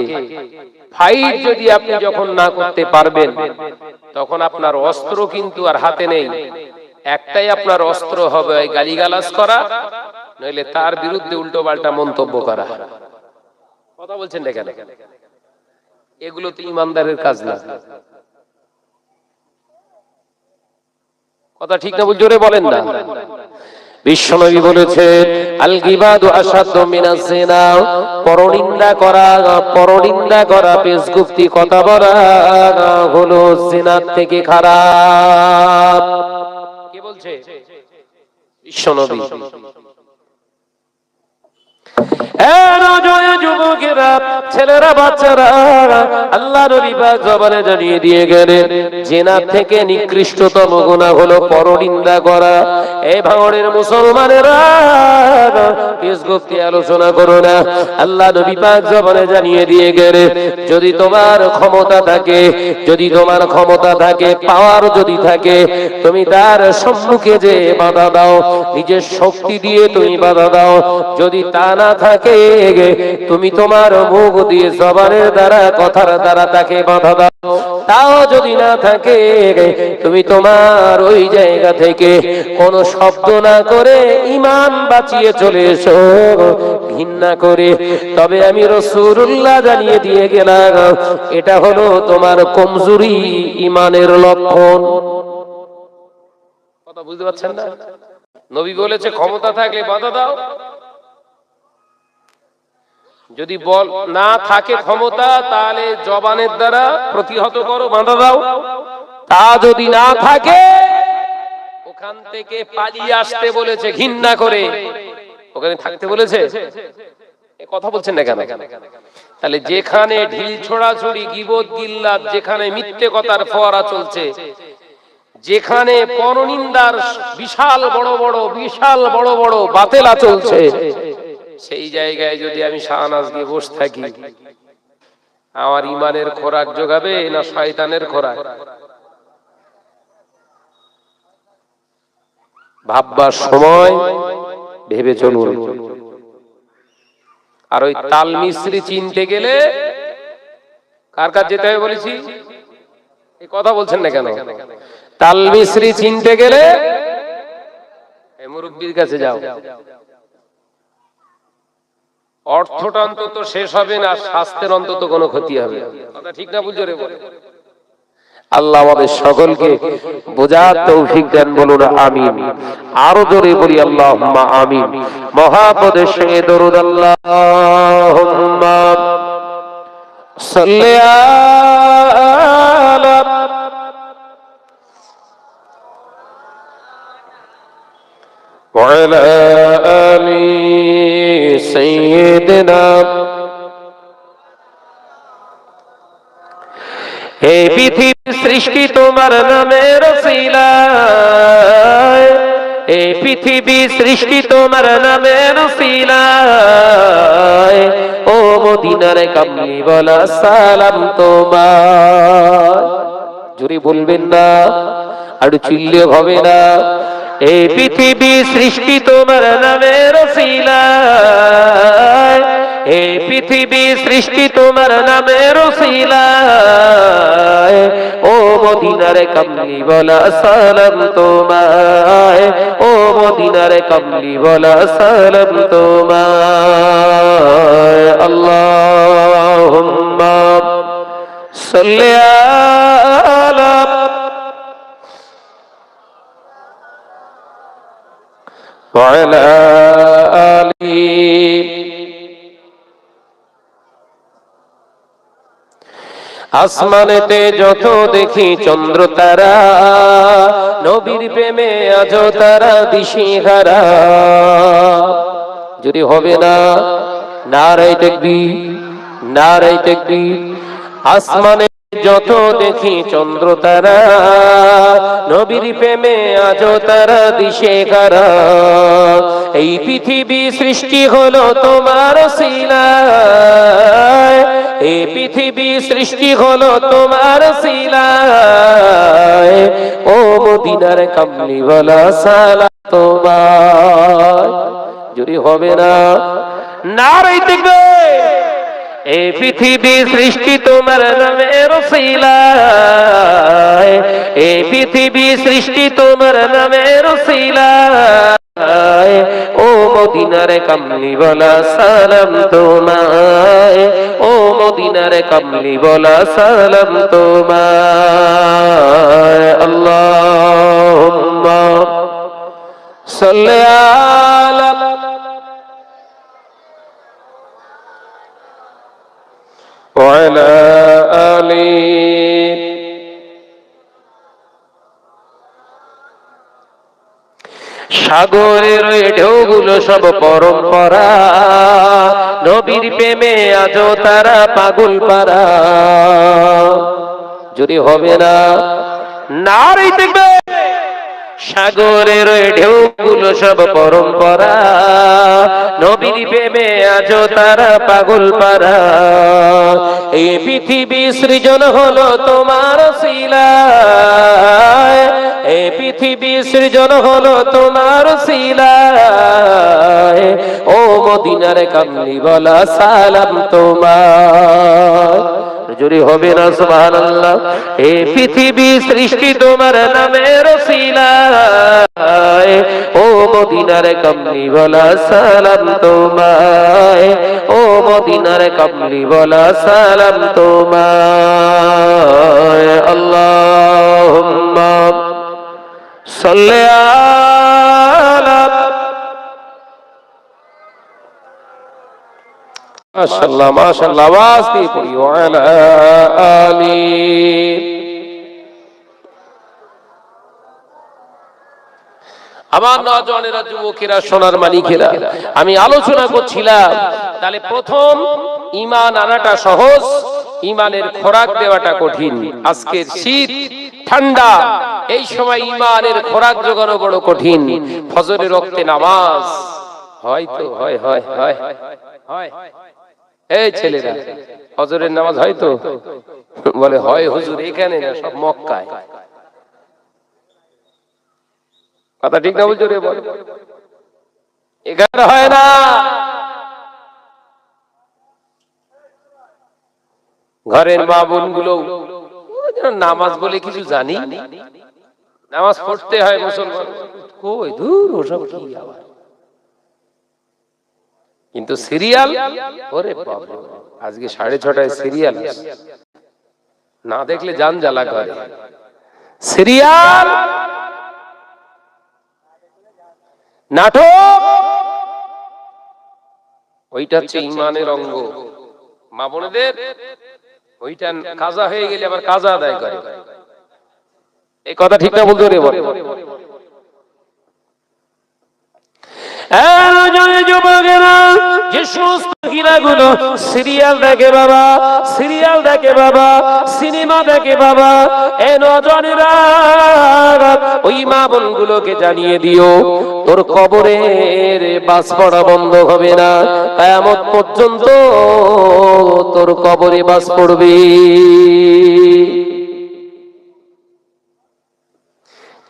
ফাইট যদি আপনি যখন না করতে পারবেন, তখন আপনার অস্ত্র কিন্তু আর হাতে নেই। একটাই আপনার অস্ত্র হবে, ওই গালিগালাজ করা, নইলে তার বিরুদ্ধে উল্টো পাল্টা মন্তব্য করা। কথা বলছেন না কেন? এগুলো তো ঈমানদারের কাজ না। কথা ঠিক না? জোরে বলেন না। বিশ্বনবী বলেছেন, আল গিবাদু আশাদ্দু মিনাজ জিনা। পরনিন্দা করা, পেশগুপ্তি কথা বলা হলো জিনার থেকে খারাপ। কে বলছে? বিশ্বনবী। যুবকেরা, ছেলেরা, বাচ্চারা, আল্লাহ নবী পাক জবানে জানিয়ে দিয়ে গেলেন, জিনা থেকে নিকৃষ্টতম গুনাহ হলো পরনিন্দা করা। এই ভাঙড়ের মুসলমানেরা ফেসবুকে আলোচনা করো না। আল্লাহ নবী পাক জবানে জানিয়ে দিয়ে গেলেন, যদি তোমার ক্ষমতা থাকে, যদি তোমার ক্ষমতা থাকে, পাওয়ার যদি থাকে, তুমি তার সম্মুখে যে বাধা দাও, নিজের শক্তি দিয়ে তুমি বাধা দাও। যদি তা না থাকে, তুমি তোমার মুখ দিয়ে, জবানের দ্বারা, কথার দ্বারা তাকে বাধা দাও। তাও যদি না থাকে, তুমি তোমার ওই জায়গা থেকে কোনো শব্দ না করে ঈমান বাঁচিয়ে চলে এসো, ঘৃণা করে। তবে আমি রাসূলুল্লাহ জানিয়ে দিয়ে গেলাম, এটা হলো তোমার কমজোরি ঈমানের লক্ষণ। কথা বুঝতে পারছেন না? নবী বলেছে ক্ষমতা থাকলে বাধা দাও, যদি বল না থাকে ক্ষমতা, তাহলে জবানের দ্বারা প্রতিহত করো, বাধা দাও। তা যদি না থাকে, ওখান থেকে পালিয়ে আসতে বলেছে, ঘৃণা করে ওখানে থাকতে বলেছে। কথা বলছেন না কেন? তাহলে যেখানে ঢিল ছোড়াছুড়ি, গীবত, গিল্লাত, যেখানে মিথ্যে কথার ফোয়ারা চলছে, যেখানে পরনিন্দার বিশাল বড় বড় বাতেলা চলছে, সেই জায়গায় যদি আমি শাহনাজ গিয়ে বসে থাকি, আমার ইমানের খোরাক যোগাবে না শয়তানের খোরাক? ভাববার সময় ভেবে চলুন। আর ওই তাল মিস্ত্রি চিনতে গেলে কার কাছে যেতে হবে বলেছি? এই কথা বলছেন না কেন? তাল মিস্ত্রি চিনতে গেলে এই মুরব্বির কাছে যাও। অর্থটা অন্তত শেষ হবে না, স্বাস্থ্যের অন্তত কোনো ক্ষতি হবে। কথা ঠিক না? বুঝো রে বলে। আল্লাহ আমাদের সকলকে বোঝার তৌফিক দেন, বলুন আমিন। আরো জোরে বলি আল্লাহুম্মা আমিন। মহাপদের সঙ্গে দরুদ, আল্লাহুম্মা সাল্লি আলা ওয়া আলা আলি সাইয়্যিদিনা। এই পৃথিবীর সৃষ্টি তোমার নামের উসিলায়, এই পৃথিবী সৃষ্টি তোমার নামের উসিলায়। ও মদিনার কামলি বলা সালাম তোমার। জোরে বলবেন না, আর চিল্লে হবে না। এই পৃথিবী সৃষ্টি তোমার নামের উসিলায়, এই পৃথিবী সৃষ্টি তোমার নামের উসিলায়। ও মদিনার কামলি বলা সালাম তোমায়, ও মদিনার কামলি বলা সালাম তোমায়। আল্লাহুম্মা সাল্লি আলা ওয়া আলা আলি। আসমানেতে যত দেখি চন্দ্র তারা, নবীর প্রেমে আজ তারা দিশেহারা। যদি হবে না, নারে তাকবীর, নারে তাকবীর। আসমানে যত দেখি চন্দ্র তারা, নবীর প্রেমে আজ তারা দিশেহারা। এই পৃথিবী সৃষ্টি হলো তোমার উসিলায়, এই পৃথিবী সৃষ্টি হলো তোমার উসিলায়। ও মদিনার কামলি বলা সালাম তোমার। যদি হবে না, নারে তাকবীর। এই পৃথিবী সৃষ্টি তোমার নামের উসিলায়, এই পৃথিবী সৃষ্টি তোমার নামের উসিলায়। ও মদিনার কামলি বলা সালাম তোমায়, ও মদিনার কামলি বলা সালাম তোমায়। আল্লাহুম্মা সাল্লি আলা ওয়া আলা আলি। সাগরের ওই ঢেউগুলো সব পরম্পরা, নবীর প্রেমে আজও তারা পাগল পারা। যদি হবে না নারী দেখবে, সাগরের ওই ঢেউগুলো সব পরম্পরা, নবীর প্রেমে আজও তারা পাগল পারা। এই পৃথিবী সৃজন হলো তোমার শিলায়, এই পৃথিবী সৃজন হলো তোমার শিলায়, ও মদিনার কামলি বলা সালাম তোমার। জোরে হবে না সুবহানাল্লাহ। এই পৃথিবী সৃষ্টি তোমার নামের শিলায়, ও মদিনার কামলি বলা সালাম তোমায়, ও মদিনার কামলি বলা সালাম তোমায়। আল্লাহুম্মা সাল্লি আলা মাশাআল্লাহ মাশাআল্লাহ, আওয়াজ দিয়ে পড়ি ওয়ালা আলি। আমার নওজওয়ানেরা, যুবকেরা, সোনার মানিকেরা, আমি আলোচনা করছিলাম তাহলে প্রথম ঈমান আনাটা সহজ, ঈমানের খোরাক দেওয়াটা কঠিন। আজকের শীত ঠান্ডা, এই সময় ঈমানের খোরাক জোগানো বড় কঠিন। ফজরের ওয়াক্তে নামাজ হয়তো হয় হয় হয় হয়, এই ছেলেরা ফজরের নামাজ হয়তো বলে হয় হুজুর, এখানে না, সব মক্কায়। কথা ঠিক না বলছো রে? বল, এখানে হয় না। ঘরের মা বোন গুলো নামাজ বলে কিছু জানি, নামাজ পড়তে হয় মুসলমান, কই দূর ওসব কি আবার। কিন্তু সিরিয়াল, ওরে বাবা, আজকে 6:30 সিরিয়াল না দেখলে জান জ্বালা করে। সিরিয়াল, নাটক, ওইটা হচ্ছে ঈমানের অঙ্গ। মা বোনেদের ওইটা কাজা হয়ে গেলে আবার কাজা আদায় করে। এই কথা ঠিক না বলতে রে? বলে যে সমস্ত মহিলাগুলো সিরিয়াল দেখে বাবা, সিরিয়াল দেখে বাবা, সিনেমা দেখে বাবা, এ নজনেরা, ওই মা বোনগুলোকে জানিয়ে দিও, তোর কবরের বাস পড়া বন্ধ হবে না, কিয়ামত পর্যন্ত তোর কবরে বাস পড়বে।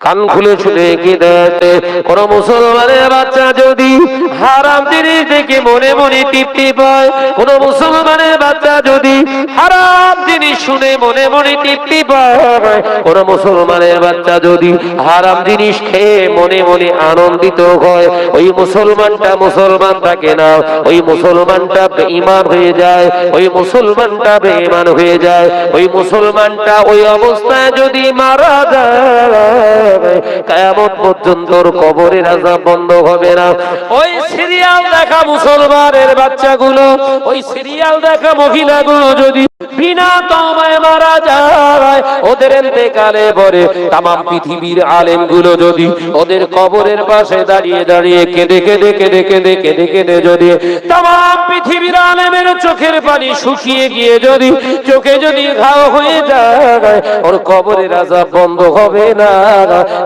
কান খুলে শুনে কি দেখে, কোন মুসলমানের বাচ্চা যদি হারাম জিনিস দেখে মনে মনে তৃপ্তি পায়, কোন মুসলমানের বাচ্চা যদি হারাম জিনিস শুনে মনে মনে তৃপ্তি পায়, কোন মুসলমানের বাচ্চা যদি হারাম জিনিস খেয়ে মনে মনে আনন্দিত হয়, ওই মুসলমানটা মুসলমান থাকে না, ওই মুসলমানটা বেঈমান হয়ে যায়, ওই মুসলমানটা বেঈমান হয়ে যায়, ওই মুসলমানটা ওই অবস্থায় যদি মারা যায়, কিয়ামত পর্যন্ত কবরের আযাব বন্ধ হবে না। ওই সিরিয়াল দেখা মুসলমানের বাচ্চাগুলো, ওই সিরিয়াল দেখা মহিলাগুলো যদি বিনা তওবায় মারা যায়, ওদের ইন্তেকালে পরে তাম পৃথিবীর আলেমগুলো যদি ওদের কবরের পাশে দাঁড়িয়ে দাঁড়িয়ে কেঁদে কেঁদে কেঁদে কেঁদে কেঁদে কেঁদে যদি তাম পৃথিবীর আলেমের চোখের পানি শুকিয়ে গিয়ে যদি চোখে যদি ঘাও হয়ে যায়, ওর কবরের আযাব বন্ধ হবে না।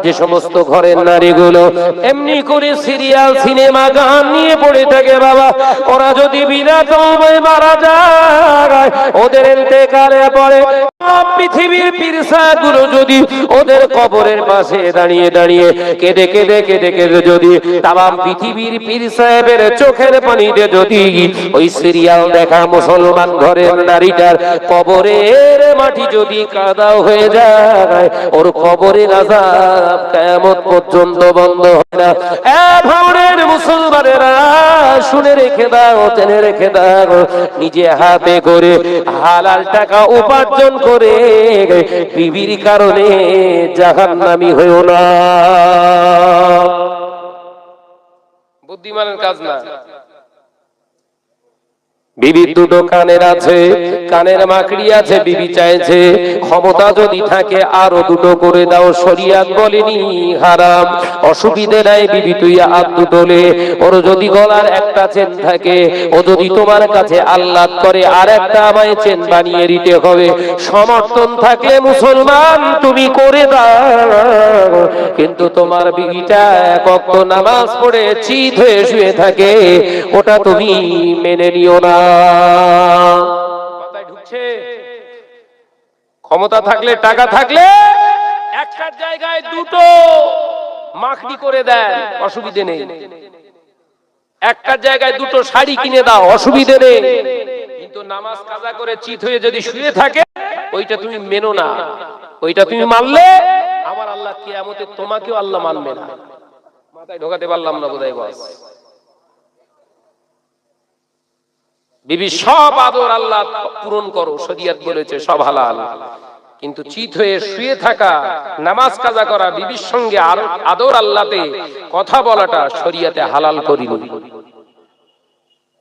যে সমস্ত ঘরের নারীগুলো এমনি করে সিরিয়াল, সিনেমা, গান নিয়ে পড়ে থাকে বাবা, ওরা যদি বিনা তওবায় মারা যায়, ওদের ইন্তেকালে পরে পৃথিবীর পীরসাগুলো যদি ওদের কবরের পাশে দাঁড়িয়ে দাঁড়িয়ে কেঁদে কেঁদে কেঁদে কেঁদে যদি তাম পৃথিবীর পীর সাহেবের চোখের পানিতে যদি ওই সিরিয়াল দেখা মুসলমান ঘরের নারীটার কবরের মাটি যদি কাদা হয়ে যায়, ওর কবরের আযাব কিয়ামত পর্যন্ত বন্ধ হয় না। এ ভাইয়ের মুসলমানেরা, শুনে রেখে দাও, জেনে রেখে দাও, নিজে হাতে করে হালাল টাকা উপার্জন করে বিবির কারণে জাহান্নামী হইও না। বুদ্ধিমানের কাজ না। বিবি দুটো কানের আছে, কানের মাকড়ি আছে, বিবি চাইছে ক্ষমতা যদি থাকে আরো দুটো করে দাও, শরিয়াত বলেনি হারাম, অসুবিধে নাই বিবি তুই আর দুটো লে। ওর যদি গলার একটা চেন থাকে, ও যদি তোমার কাছে আল্লাহ করে আর একটা আমায় চেন বানিয়ে দিতে হবে, সমর্থন থাকলে মুসলমান তুমি করে দাও। কিন্তু তোমার বিবিটা এক ওয়াক্ত নামাজ পড়ে চিত হয়ে শুয়ে থাকে, ওটা তুমি মেনে নিও না। মাথায় ঢুকছে? ক্ষমতা থাকলে, টাকা থাকলে একটা জায়গায় দুটো মাখনি করে দেন, অসুবিধে নেই। একটা জায়গায় দুটো শাড়ি কিনে দাও, অসুবিধে নেই। কিন্তু নামাজ কাজা করে চিত হয়ে যদি শুয়ে থাকে, ওইটা তুমি মেনো না। ওইটা তুমি মানলে আমার আল্লাহ কিয়ামতে তোমাকেও আল্লাহ মানবে না। মাথায় ঢোকাতে পারলাম না বোধহয় বস। বিবি সব আদর আল্লাহ পূরণ করো, শরীয়ত বলেছে সব হালাল। কিন্তু চিত হয়ে শুয়ে থাকা, নামাজ কাজা করা, বিবির সঙ্গে আদর আল্লাহতে কথা বলাটা শরীয়তে হালাল করিনি।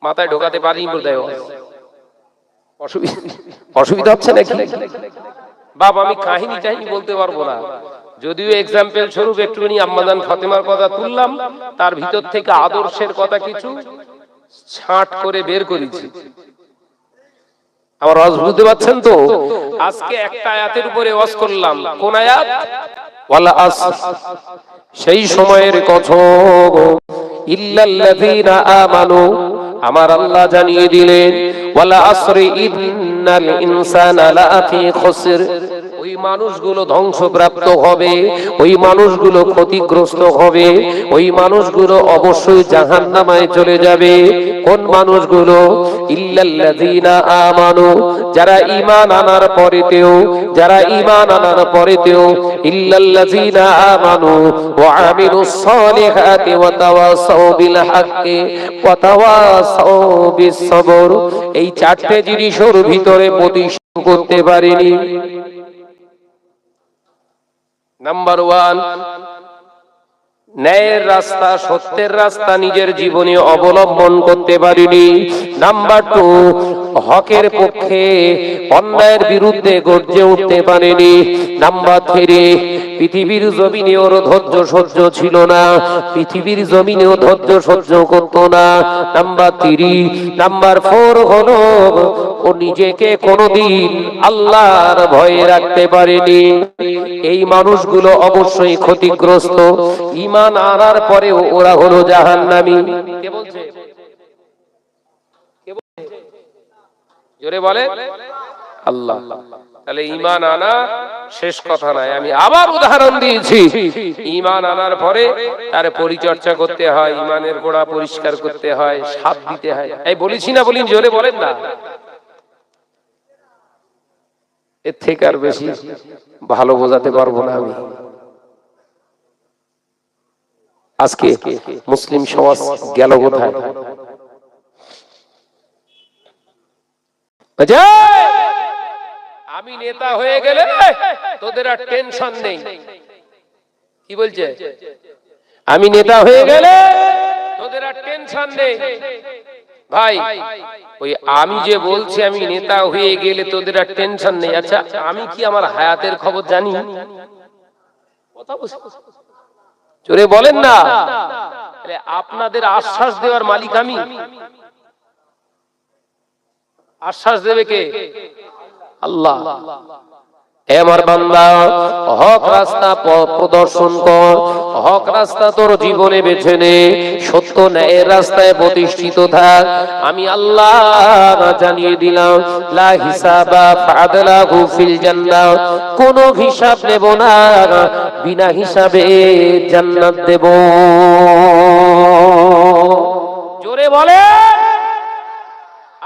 মাথায় ঢোকাতে পারি বোধহয়। অসুবিধা হচ্ছে নাকি? বাবা আমি কাহিনী বলতে পারবো না, যদিও এক্সাম্পল স্বরূপ একটুখানি আম্মাজান ফাতেমার কথা তুললাম, তার ভিতর থেকে আদর্শের কথা কিছু ছাঁট করে বের করেছি। আমার ওয়াজ বুঝতে পারছেন তো? আজকে একটা আয়াতের উপরে ওয়াজ করলাম। কোন আয়াত? ওয়ালা আসর, সেই সময়ের কথা। ইল্লাল্লাযীনা আমানু, আমার আল্লাহ জানিয়ে দিলেন ওয়ালা আসরি ইন্নাল ইনসানা লাফি খুসর, ওই মানুষগুলো ধ্বংসপ্রাপ্ত হবে, ওই মানুষগুলো ক্ষতিগ্রস্ত হবে, ওই মানুষগুলো অবশ্যই জাহান্নামে চলে যাবে। কোন মানুষগুলো? ইল্লাল্লাযীনা আমানু, যারা ঈমান আনার পরেতেও, যারা ঈমান আনার পরেতেও, ইল্লাল্লাযীনা আমানু ওয়া আমিলুস সালিহাতি ওয়া তাওয়াসাউ বিল হাক্কি ওয়া তাওয়াসাউ বিস সবর, এই চারটি জিনিসের ভিতরে প্রতিষ্ঠা করতে পারেনি। নাম্বার 1, ন্যায়ের রাস্তা, সত্যের রাস্তা নিজের জীবনে অবলম্বন করতে পারিনি। নাম্বার 2, হকের পক্ষে অন্যায়ের বিরুদ্ধে গর্জে উঠতে পারেনি। নাম্বার 3, পৃথিবীর জমিনে ওর ধৈর্য সহ্য ছিল না, পৃথিবীর জমিনেও ধৈর্য সহ্য করত না। নাম্বার 3, নাম্বার 4 হলো ও নিজেকে কোনোদিন আল্লাহর ভয়ে রাখতে পারেনি। এই মানুষগুলো অবশ্যই ক্ষতিগ্রস্ত। ঈমান আনার পরেও ওরা হলো জাহান্নামী। কে বলছে? জোরে বলে আল্লাহ। তাহলে ঈমান আনা শেষ কথা নয়, আমি আবার উদাহরণ দিয়েছি। ঈমান আনার পরে তার পরিচর্যা করতে হয়, ঈমানের গোড়া পরিষ্কার করতে হয়, সাপ দিতে হয়। এই বলেছি না বলিন? জোরে বলেন না। এর থেকে আর বেশি ভালো বোঝাতে পারবো না আমি। আজকে মুসলিম সমাজ গেল কোথায়? আমি নেতা হয়ে গেলে তোদের আর টেনশন নেই। কি বলছে? আমি নেতা হয়ে গেলে তোদের আর টেনশন নেই। ভাই ওই আমি যে বলছি আমি নেতা হয়ে গেলে তোদের আর টেনশন নেই, আচ্ছা আমি কি আমার হায়াতের খবর জানি? কথা জোরে বলেন না। আপনাদের আশ্বাস দেওয়ার মালিক আমি। আশ্বাস দেবে কে? আল্লাহ। আমার বান্দা, হক রাস্তা প্রদর্শন কর, হক রাস্তা তোর জীবনে বেছে নে, সত্য ন্যায়ের রাস্তায় প্রতিষ্ঠিত থাক। আমি আল্লাহ জানিয়ে দিলাম, লা হিসাবা ফাদলাহু ফিল জান্নাহ, কোনো হিসাব নেব না, বিনা হিসাবে জান্নাত দেব। জোরে বলে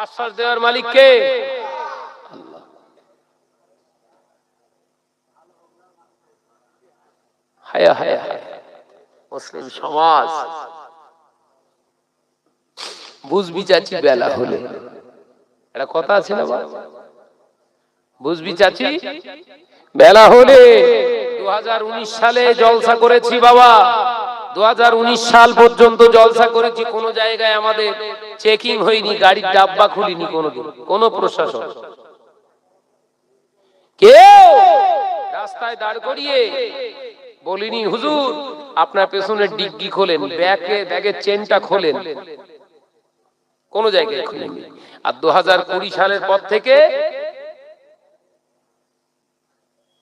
আশ্বাস দেওয়ার মালিক কে? হায় হায় হায়, মুসলিম সমাজ বুঝবি চাচি বেলা হলে, একটা কথা আছে না, বুঝবি চাচি বেলা হলে। 2019 সালে জলসা করেছি বাবা, 2019 সাল পর্যন্ত জলসা করেছি, কোন জায়গায় আমাদের চেকিং হয়নি, গাড়ির ডাব্বা খুলিনি কোনোদিন, কোন প্রশাসন। কেউ রাস্তায় দাঁড় করিয়ে বলিনি হুজুর আপনার পেছনের ডিগ্গি খোলেন, ব্যাগের চেনটা খোলেন, কোন জায়গায় খুলেনি। আর 2020 সালের পর থেকে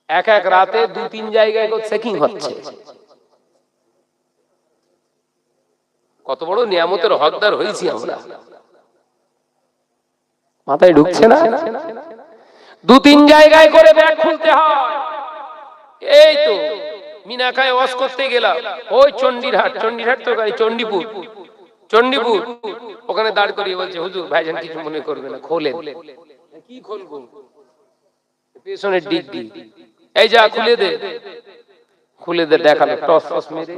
এক এক রাতে 2-3 জায়গায় চেকিং হচ্ছে। কত বড় নিয়ামতের হকদার হয়েছি আমরা, মাথায় ঢুকছে না? 2-3 জায়গায় করে ব্যাগ খুলতে হয়। এই তো মিনাকায় ওয়াজ করতে গেলাম, ওই চণ্ডীরহাট তো গাড়ি চণ্ডীপুর ওখানে দাঁড় করিয়ে বলছে হুজুর ভাইজান কিছু মনে করবে না, খোলেন। কি খুলবো? পেছনের ডিগ্গি। এই যা খুলে দে দেখালো, টস মেরে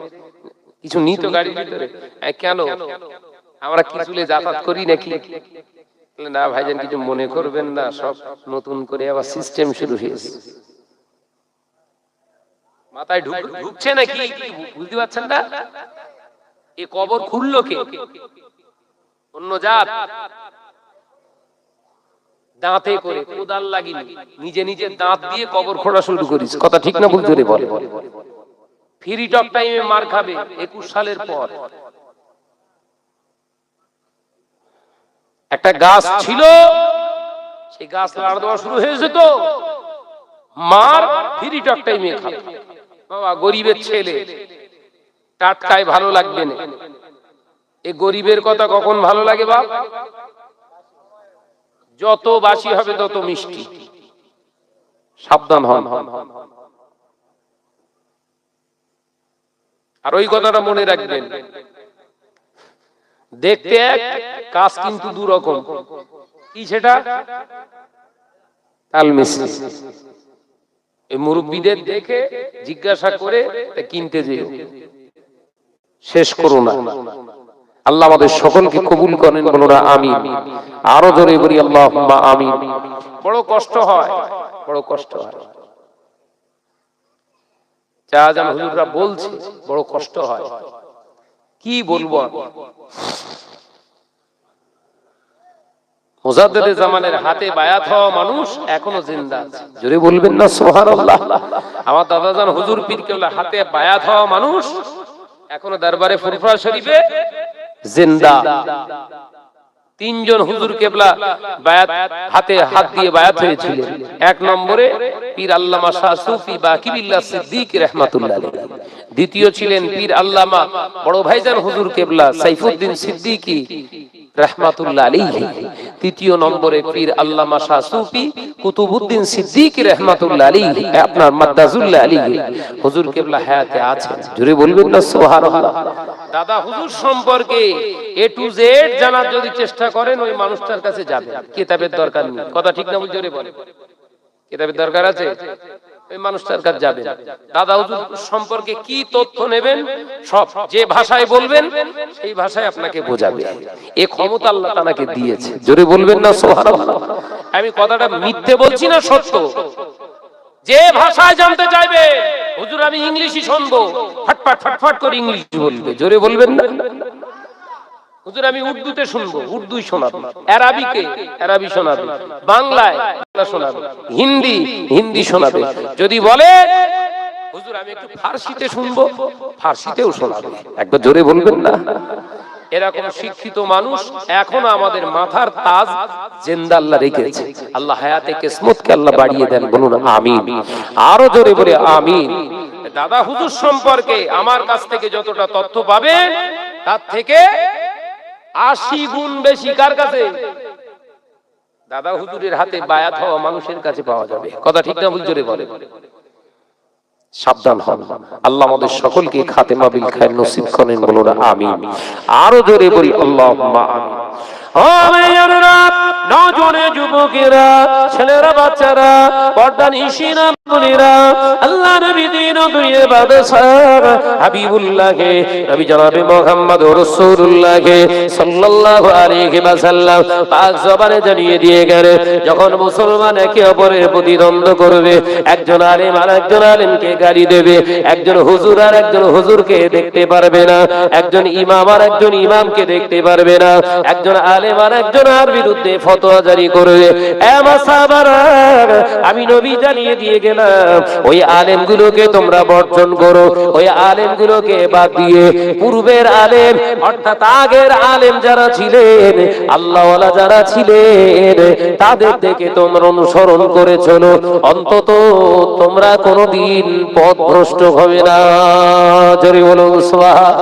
কিছু নি তো গাড়ির ভিতরে। কেন আমরা কি চুলে যাতায়াত করি নাকি? না ভাইজান কিছু মনে করবেন না, সব নতুন করে আবার সিস্টেম শুরু হয়েছে। মাথায় ঢুকছে নাকি বুঝতে পারছেন না? এই কবর খুললো কে? অন্য জাত দাঁতে করে, কোদাল লাগিনি, নিজে দাঁত দিয়ে কবর খোঁড়া শুরু করিস। কথা ঠিক না ভুল জোরে বলে। ফ্রি টক টাইমে মার খাবে 21 সালের পর। একটা গাছ ছিল, সেই গাছ লাড় দেওয়া শুরু হয়েছে, তো মার ফ্রি টক টাইমে খাবে। বাবা গরিবের ছেলে, টাটকায় ভালো লাগবে না। এই গরিবের কথা কখন ভালো লাগে বাপ? যত বাসি হবে তত মিষ্টি। সাবধান হন। আর ওই কথাটা মনে রাখবেন, দেখতে এক, কাজ কিন্তু দু রকম। কি সেটা? তালমিস্ত্রি। এই মুরব্বীদের দেখে জিজ্ঞাসা করে কিনতে যেও, শেষ করো না। আল্লাহ আমাদের সকলকে কবুল করেন, বলো না আমিন। আরো জোরে বলি আল্লাহুম্মা আমিন। বড় কষ্ট হয়। শাহজাহান হুজুররা বলছে বড় কষ্ট হয়। কি বলবো? মুজাদ্দেদে জামানের হাতে বায়াত হওয়া মানুষ এখনো জিন্দা আছে। জোরে বলবেন না সুবহানাল্লাহ। আমার দাদাজান হুজুর পীর কেবলার হাতে বায়াত হওয়া মানুষ এখনো দরবারে ফুরফুরা শরীফে জিন্দা। 3 জন হুজুর কেবলা বায়াত হাতে হাত দিয়ে বায়াত হয়েছিলেন। 1 নম্বরে পীর আল্লামা শাহ সুফি বাকিবিল্লাহ সিদ্দিক রাহমাতুল্লাহ আলাইহি। দ্বিতীয় ছিলেন পীর আল্লামা বড় ভাইজান হুজুর কেবলা সাইফুদ্দিন সিদ্দিকী রাহমাতুল্লাহ আলাইহি। তৃতীয় নম্বরে পীর আল্লামা শাহ সুফি কুতুবউদ্দিন সিদ্দিকী রাহমাতুল্লাহ আলাইহি, আপনার মাদ্দাজুল্লাহ আলাইহি হুজুর কেবলা হায়াতে আছেন। জোরে বলবেন না সুবহানাল্লাহ। দাদা হুজুর সম্পর্কে এ টু জেড জানার যদি চেষ্টা করেন, ওই মানুষটার কাছে যাবেন, কিতাবের দরকার নেই। কথা ঠিক না ভুল জোরে বলেন? কিতাবের দরকার আছে, ওই মানুষটার কাছে যাবেন। দাদা হুজুর সম্পর্কে কি তথ্য নেবেন, সব যে ভাষায় বলবেন সেই ভাষায় আপনাকে বোঝাবে। এই ক্ষমতা আল্লাহ তাআলাকে দিয়েছে। জোরে বলবেন না সুবহানাল্লাহ। আমি কথাটা মিথ্যে বলছি না, সত্য। যে ভাষায় জানতে চাইবে, হুজুর আমি ইংলিশই শুনবো, ফটফট করে ইংলিশ বলবে। জোরে বলবেন না। হুজুর আমি উর্দুতে শুনবো, উর্দুই শোনাবো, আরবি শোনাবে, বাংলায় বাংলা শোনাবে, হিন্দি শোনাবে। যদি বলে হুজুর আমি একটু ফারসিতে শুনবো, ফারসিতেও শোনাবে। একবার জোরে বলবেন না। এরকম শিক্ষিত মানুষ এখনো আমাদের মাথার তাজ জিন্দা আল্লাহ রেখেছে। আল্লাহ হায়াতে কিসমতকে আল্লাহ বাড়িয়ে দেন, বলুন আমিন। আরো জোরে বলে আমিন। দাদা হুজুর সম্পর্কে আমার কাছ থেকে যতটা তথ্য পাবেন, তার থেকে 80 গুণ বেশি কার কাছে? দাদা হুজুরের হাতে বায়াত হওয়া মানুষের কাছে পাওয়া যাবে। কথা ঠিক না ভুল জোরে বলে? সাবধান হন। আল্লাহ আমাদের সকলকে খাতেমা বিল খায়র নসিব করেন, বলুন আমিন। আরো জোরে বলি আল্লাহুম্মা আমিন। ও মেয়েরা, নওজোয়ান যুবকেরা, ছেলেরা, বাচ্চারা, পর্দানিশিনা বোনেরা, আল্লাহ নবী দিন দুনিয়ার বাদশা হাবিবুল্লাহকে নবী জনাবে মুহাম্মদ রাসূলুল্লাহকে সাল্লাল্লাহু আলাইহি ওয়াসাল্লাম পাক জবানে জানিয়ে দিয়ে গেলেন, যখন মুসলমান একে অপরের প্রতিদ্বন্দ্ব করবে, একজন আলেম আর একজন আলেমকে গালি দেবে, একজন হুজুর আর একজন হুজুরকে দেখতে পারবে না, একজন ইমাম আর একজন ইমামকে দেখতে পারবে না, একজন আলেম আর একজনের বিরুদ্ধে ফতোয়া জারি করবে, আমি নবী জানিয়ে দিয়ে গেলাম ওই আলেমগুলোকে তোমরা বর্জন করো, ওই আলেমগুলোকে বাদ দিয়ে পূর্বের আলেম অর্থাৎ আগের আলেম যারা ছিলেন, আল্লাহওয়ালা যারা ছিলেন, তাদের থেকে তোমরা অনুসরণ করে চলো, অন্তত তোমরা কোনোদিন পথভ্রষ্ট হবে না। জোরে বলুন সুবহান,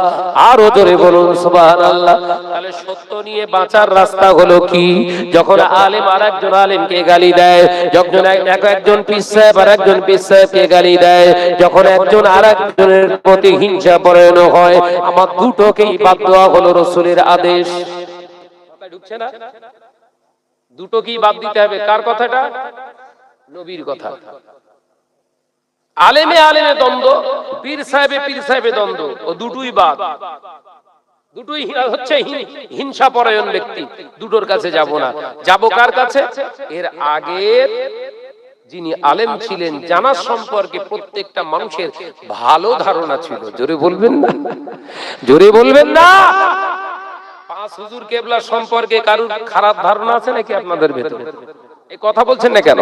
আরো জোরে বলুন সুবহানাল্লাহ। তাহলে সত্য নিয়ে বাঁচার রাস্তা হলো কি? যখন আলেম আর একজন আলেমকে গালি দেয়, যখন একজন পীর সাহেব আর একজন পীর সাহেবকে গালি দেয়, যখন একজন আর একজনের প্রতি হিংসা পরায়ণ হয়, আমার দুটোকেই বাদ দেওয়া হলো রাসূলের আদেশ। ঢুকছে না? দুটোকেই বাদ দিতে হবে। কার কথাটা? নবীর কথা। আলেমে আলেমে দ্বন্দ্ব, পীর সাহেবে দ্বন্দ্ব, ও দুটোই বাদ। দুটোই হচ্ছে হিংসা পরায়ণ ব্যক্তি, দুটোর কাছে যাব না। যাব কার কাছে? এর আগের যিনি আলেম ছিলেন, জানার সম্পর্কে প্রত্যেকটা মানুষের ভালো ধারণা ছিল। জোরে বলবেন না, জোরে বলবেন না। পাঁচ হুজুর কেবলা সম্পর্কে কারুর খারাপ ধারণা আছে নাকি আপনাদের ভেতরে? এই কথা বলছেন না কেন?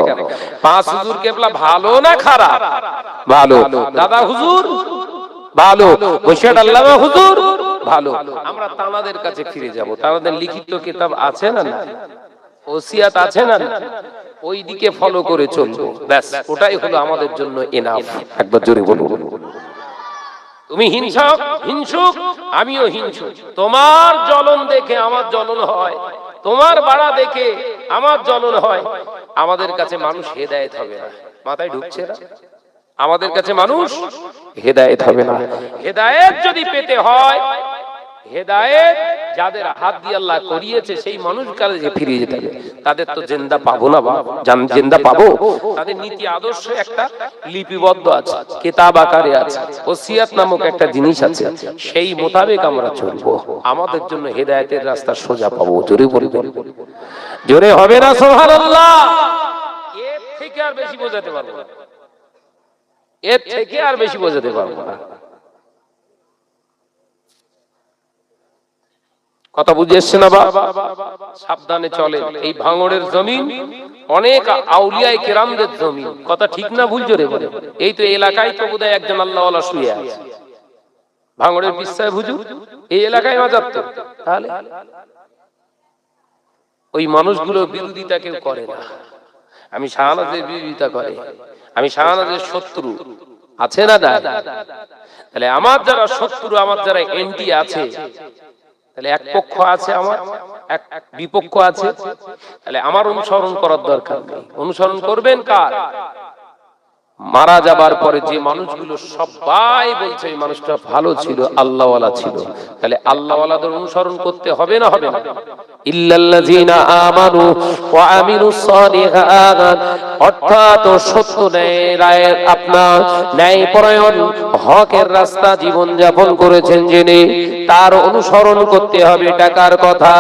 পাঁচ হুজুর কেবলা ভালো না খারাপ? ভালো। দাদা হুজুর ভালো, বৈশাখ আল্লামা হুজুর ভালো। আমরা তানাদের কাছে ফিরে যাব। তানাদের লিখিত কিতাব আছে না? ওসিয়াত আছে না? ওই দিকে ফলো করে চলবো, ব্যাস ওটাই হলো আমাদের জন্য এনাফ। একবার জোরে বলুন। তুমি হিংসুক, আমিও হিংসুক। তোমার জ্বলন দেখে আমার জ্বলন হয়, তোমার বাড়া দেখে আমার জ্বলন হয়। আমাদের কাছে মানুষ হেদায়েত হবে না। মাথায় ঢুকছে না? আমাদের কাছে মানুষ হেদায়েত হবে না। হেদায়েত যদি পেতে হয়, হেদায়েত যাদের হাত দিয়ে আল্লাহ করিয়েছে সেই মানুষের কাছে ফিরে যেতে হবে। তাদের তো জিন্দা পাবো না, জিন্দা পাবো? তাদের নীতি আদর্শ একটা লিপিবদ্ধ আছে, কিতাব আকারে আছে, ওসিয়াত নামক একটা জিনিস আছে, সেই মোতাবেক আমরা চলবো। আমাদের জন্য হেদায়েতের রাস্তা সোজা পাবো। জোরে বলবেন, জোরে হবে না সুবহানাল্লাহ? এর থেকে আর বেশি বোঝাতে পারবো না, এর থেকে আর বেশি বোঝাতে পারবো না। কথা বুঝে এসছে না? সাবধানে চলে। এই ভাঙড়ের জমিন অনেক আউলিয়ায়ে কেরামদের জমিন। কথা ঠিক না ভুল? জোরে বলে। এই তো এলাকায় তো বোধহয় একজন আল্লাহওয়ালা শুয়ে আছে, ভাঙড়ের পীর সাহেব হুজুর। এই এলাকায় মাজার তো, তাহলে ওই মানুষগুলো বিরোধিতা কেউ করে না। আমি শাহনাজের বিরোধিতা করে, আমি শাহনাজের শত্রু, আছে না? তাহলে আমার যারা শত্রু, আমার যারা এন্টি আছে, তাহলে এক পক্ষ আছে, আমার এক বিপক্ষ আছে, তাহলে আমার অনুসরণ করার দরকার নেই। অনুসরণ করবেন কার? মারা যাবার পরে যে মানুষগুলো সবাই বলছে এই মানুষটা ভালো ছিল, আল্লাহওয়ালা ছিল, তাহলে আল্লাহওয়ালাদের অনুসরণ করতে হবে না হবে না? ইল্লাল্লাযীনা আমানু ওয়া আমিলুস সালিহাত, অর্থাৎ সত্য ন্যায়ের আপনার ন্যায়পরায়ণ হকের রাস্তা জীবন যাপন করেছেন যিনি, তার অনুসরণ করতে হবে। টাকার কথা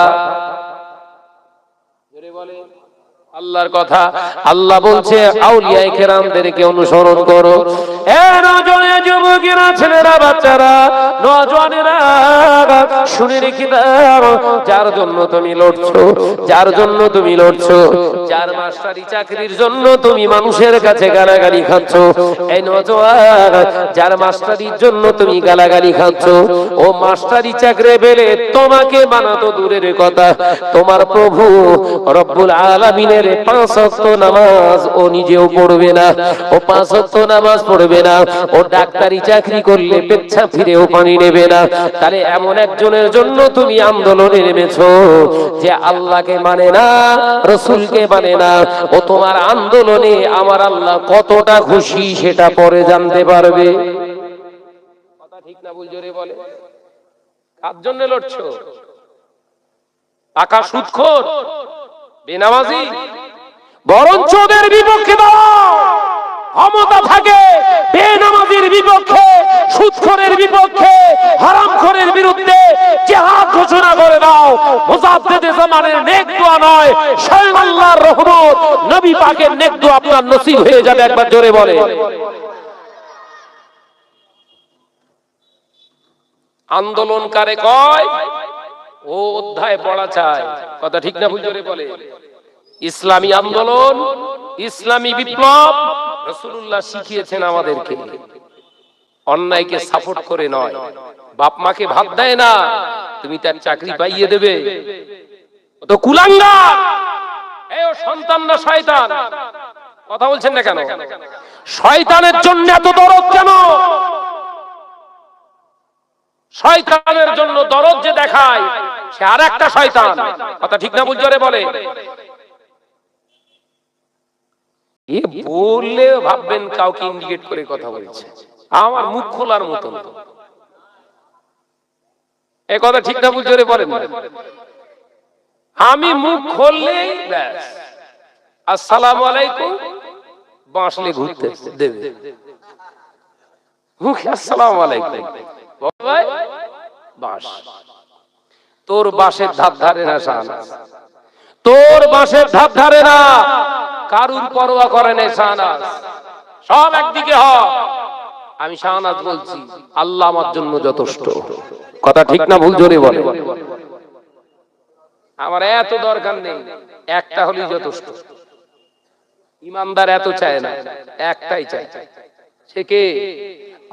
আল্লাহর কথা। আল্লাহ বলছে আউলিয়ায়ে কেরামদেরকে অনুসরণ করো। এ নওজোয়ান যুবকেরা, ছেলেরা, বাচ্চারা, নওজোয়ানেরা, শুনে রেখে দাও, যার জন্য তুমি লড়ছো, যার জন্য তুমি লড়ছো, যার মাস্টারি চাকরির জন্য তুমি মানুষের কাছে গালাগালি খাচ্ছ, এই নওজোয়ান, যার মাস্টারির জন্য তুমি গালাগালি খাচ্ছ, ও মাস্টারি চাকরি পেলে তোমাকে বানাতো দূরের কথা, তোমার প্রভু রব্বুল আলামিনের 5 ওয়াক্ত নামাজ ও নিজেও পড়বে না, ও 5 ওয়াক্ত নামাজ পড়বে না, ও ডাক্তারি চাকরি করলে পেচ্ছা ফিরেও পানি নেবে না। তাহলে এমন একজনের জন্য তুমি আন্দোলনে নেমেছো যে আল্লাহকে মানে না, রাসূলকে মানে না, ও তোমার আন্দোলনে আমার আল্লাহ কতটা খুশি সেটা পরে জানতে পারবে। কথা ঠিক না ভুল? জোরে বলে। কার জন্য লড়ছো? টাকা সুদখোর, বেনামাজি, বরঞ্চ ওদের বিপক্ষে দাও। ক্ষমতা থাকে বেনামাজির বিপক্ষে স্বয়ং আল্লাহর রহমত, নবী পাকের নেক দোয়া আপনার নসিব হয়ে যাবে। একবার জোরে বলে। আন্দোলন কারে কয়? ও অধ্যায় পড়া চায়। কথা ঠিক না ভুল? জোরে বলে। ইসলামী আন্দোলন, ইসলামী বিপ্লব রাসূলুল্লাহ শিখিয়েছেন আমাদেরকে অন্যায়কে সাপোর্ট করে নয়। বাপ মাকে ভাত দেয় না, তুমি তার চাকরি পাইয়ে দেবে, ও তো কুলাঙ্গার, এই ও সন্তান না শয়তান। কথা বলছেন না কেন? শয়তানের জন্য এত দরদ কেন? শয়তানের জন্য দরদ যে দেখায় সে আর একটা শয়তান। কথা ঠিক না ভুল? জোরে বলে। এ বললে ভাববেন কাউকে ইন্ডিকেট করে কথা বলছে, আমার মুখ খোলার মতন। এ কথা ঠিক না ভুল? জোরে বলেন। আমি মুখ খুললেই ব্যাস আসসালামু আলাইকুম বাঁশলে ঘুরতে দেবে, মুখে আসসালামু আলাইকুম, ভাই বাঁশ। তোর বাঁশের ধার ধারে না শাহনাজ, তোর বাঁশের ধার ধারে না, কারুর পরোয়া করে না শাহনাজ, সব একদিকে হ। আমি শাহনাজ বলছি, আল্লাহ আমার জন্য যথেষ্ট। কথা ঠিক না ভুল? জোরে বলে। আমার এত দরকার নেই, একটা হলেই যথেষ্ট। ইমানদার এত চায় না, একটাই চায়, সে কে?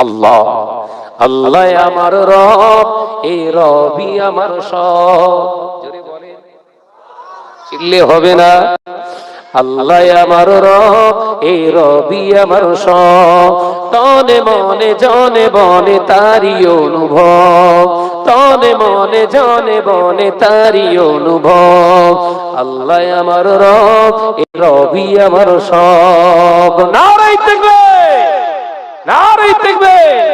আল্লাহ। আল্লাহ আমার রব, এই রবই আমার সব। জোরে বলে, চিল্লে হবে না। আল্লাহ আমার রব, এই রবি আমার সব। তনে মনে জনে বনে তারি অনুভব, তনে মনে জনে বনে তারি অনুভব। আল্লাহ আমার রব, এই রবি আমার সব। নারায়ে তাকবীর, নারায়ে তাকবীর।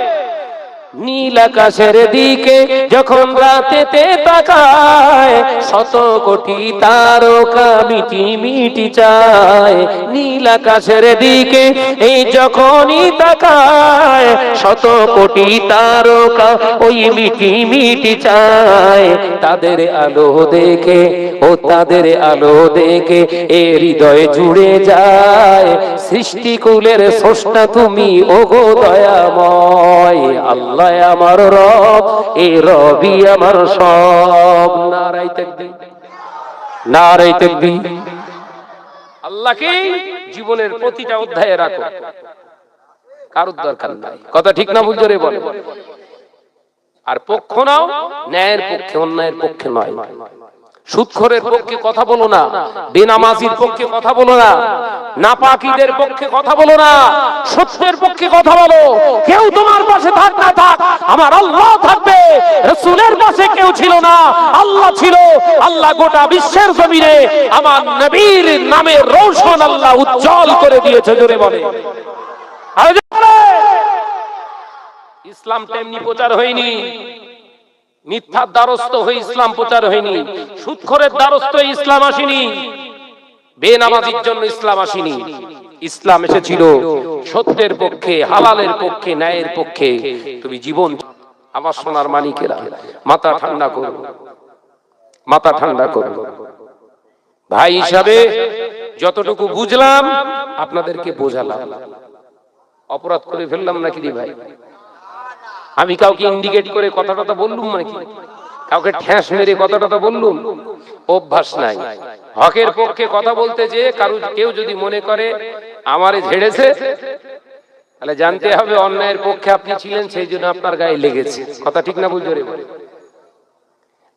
নীল আকাশের দিকে যখন রাতেতে তাকায়, শত কোটি তারকা মিটি মিটি চায়। নীল আকাশের দিকে এই যখনই তাকায়, শত কোটি তারকা ওই মিটি মিটি চায়। তাদের আলো দেখে, ও তাদের আলো দেখে এ হৃদয় জুড়ে যায়। সৃষ্টিকুলের স্রষ্টা তুমি, ওগো দয়াময়। আল্লাহ আমার রব, এই রবি আমার সব। নারায়ে তাকবীর, নারায়ে তাকবীর। আল্লাহকে জীবনের প্রতিটা অধ্যায়ে রাখো, কারোর দরকার নাই। কথা ঠিক না ভুল? জোরে বলে। আর পক্ষ নাও, ন্যায়ের পক্ষে, অন্যায়ের পক্ষে নয়। সুদখোরের পক্ষে কথা বলো না, বেনামাজির পক্ষে কথা বলো না, নাপাকীদের পক্ষে কথা বলো না, সত্যের পক্ষে কথা বলো। কেউ তোমার পাশে থাক না থাক, আমার আল্লাহ থাকবে। রাসূলের পাশে কেউ ছিল না, আল্লাহ ছিল। আল্লাহ গোটা বিশ্বের জমিনে আমার নবীর নামে রৌশন আল্লাহ উজ্জ্বল করে দিয়েছে। জোরে বলে। ইসলাম তেমনি প্রচার হয়নি, মিথ্যার দ্বারস্থ হয়ে ইসলাম প্রচার হয়নি, সুদখোরের দ্বারস্থ হয়ে ইসলাম আসেনি, বেনামাজির জন্য ইসলাম আসেনি। ইসলাম এসেছিল সত্যের পক্ষে, হালালের পক্ষে, ন্যায়ের পক্ষে। তুমি জীবন। আমার সোনার মানিকেরা, মাথা ঠান্ডা করো, মাথা ঠান্ডা করো। ভাই হিসাবে যতটুকু বুঝলাম আপনাদেরকে বোঝালাম। অপরাধ করে ফেললাম নাকি রে ভাই? আমি কাউকে ইন্ডিকেট করে কথাটা বললুম নাকি? কাউকে ঠ্যাস মেরে কথাটা বললুম? অভ্যাস নাই। হকের পক্ষে কথা বলতে যে কেউ যদি মনে করে আমারে ঝেড়েছে, তাহলে জানতে হবে অন্যায়ের পক্ষে আপনি ছিলেন, সেই জন্য আপনার গায়ে লেগেছে। কথা ঠিক না ভুল? জোরে বলে।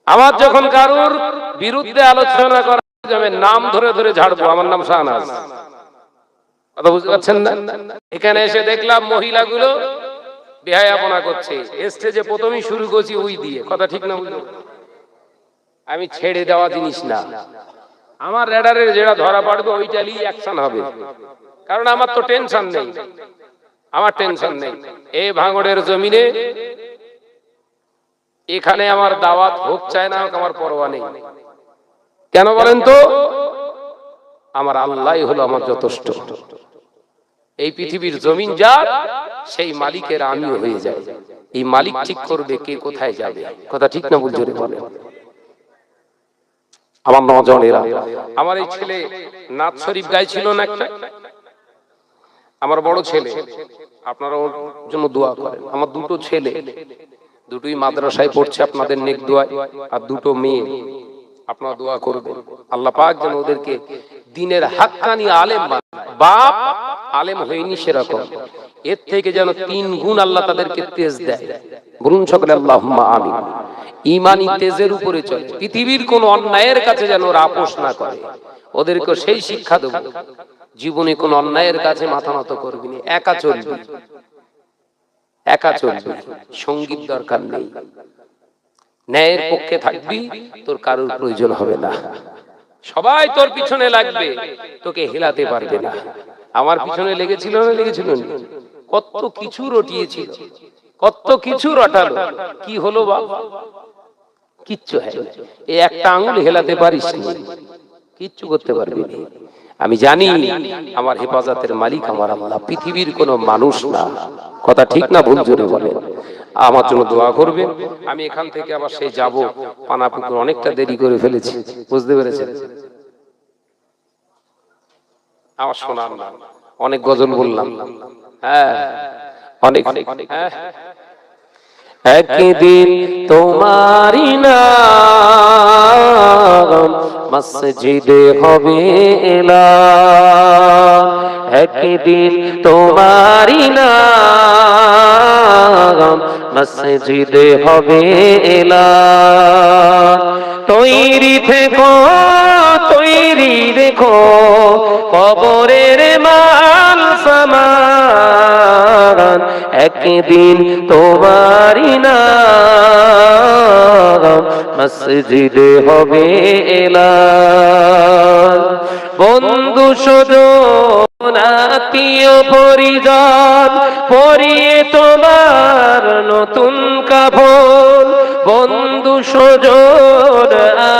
আমার যখন কারুর বিরুদ্ধে আলোচনা করা যাবে, নাম ধরে ধরে ঝাড়বো। আমার নাম শাহনাজ। কথা বুঝতে পারছেন না? এখানে এসে দেখলাম মহিলাগুলো বেহায়াপনা করছে, স্টেজে প্রথমেই শুরু করছি ওই দিয়ে। কথা ঠিক না? আমি ছেড়ে দেওয়া জিনিস না, আমার রেডারের যেটা ধরা পড়বে ওইটাই অ্যাকশন হবে। কারণ আমার তো টেনশন নেই, আমার টেনশন নেই। এই ভাঙড়ের জমিনে এখানে আমার দাওয়াত হোক চায় না হোক, আমার পরোয়া নেই। কেন বলেন তো? আমার আল্লাহই হলো আমার যথেষ্ট। এই পৃথিবীর জমিন যার, সেই মালিকের আমিও হয়ে যায়। এই মালিক ঠিক করবে কে কোথায় যাবে। কথা ঠিক না ভুল? জোরে বলে। আমার নজনেরা, আমার এই ছেলে নাথ শরীফ গাইছিল না একটা, আমার বড় ছেলে, আপনারা ওর জন্য দোয়া করেন। আমার দুটো ছেলে, দুটোই মাদ্রাসায় পড়ছে আপনাদের নেক দোয়ায়, আর দুটো মেয়ে, আপনারা দোয়া করবেন আল্লাহ পাক যেন ওদেরকে দ্বীনের হাক্কানি আলেম বানায়। বাপ আলেম হয়নি সেরকম, এর থেকে যেন 3 গুণ আল্লাহ তাদেরকে তেজ দেয়। বলুন সকলে আল্লাহুম্মা আমিন। ঈমানি তেজের উপরে চলে, পৃথিবীর কোন অন্যায়ের কাছে যেন ওরা আপোষ না করে। ওদেরকে সেই শিক্ষা দেব, জীবনে কোন অন্যায়ের কাছে মাথা নত করবি না, একা চলবি, একা চলবি, সঙ্গীত দরকার নেই, ন্যায়ের পক্ষে থাকবি, তোর কারোর প্রয়োজন হবে না, সবাই তোর পিছনে লাগবে, তোকে হেলাতে পারবে না। আমার পিছনে লেগেছিল না লেগেছিল না, কত কিছু রটিয়েছিল, কত কিছু রটালো, কি হলো বাবা? কিচ্ছু হয় না। এই একটা আঙুল হেলাতে পারিস না, কিচ্ছু করতে পারবি না। আমি জানি আমার হেফাজতের মালিক আমার আল্লাহ, পৃথিবীর কোন মানুষ না। কথা ঠিক না ভুল জোরে বলেন। আমার জন্য দোয়া করবেন। আমি এখান থেকে আবার সেই যাব পানাপুকুর, অনেকটা দেরি করে ফেলেছি, বুঝতে পেরেছেন? আমার শোনার না, অনেক গজল বললাম, হ্যাঁ অনেক, হ্যাঁ। একদিন তোমারি নাম মসজিদে হবে এলান, একদিন তোমারি নাম মসজিদে হবে এলান। তৈরি থেকো, তৈরি রেখো, কবরের মাল সামান, একদিন তোমারি নাম মসজিদে হবে এলান। বন্ধু স্বজন আত্মীয় পরিজন পরিয়ে তোমার নতুন কাফন, বন্ধু স্বজন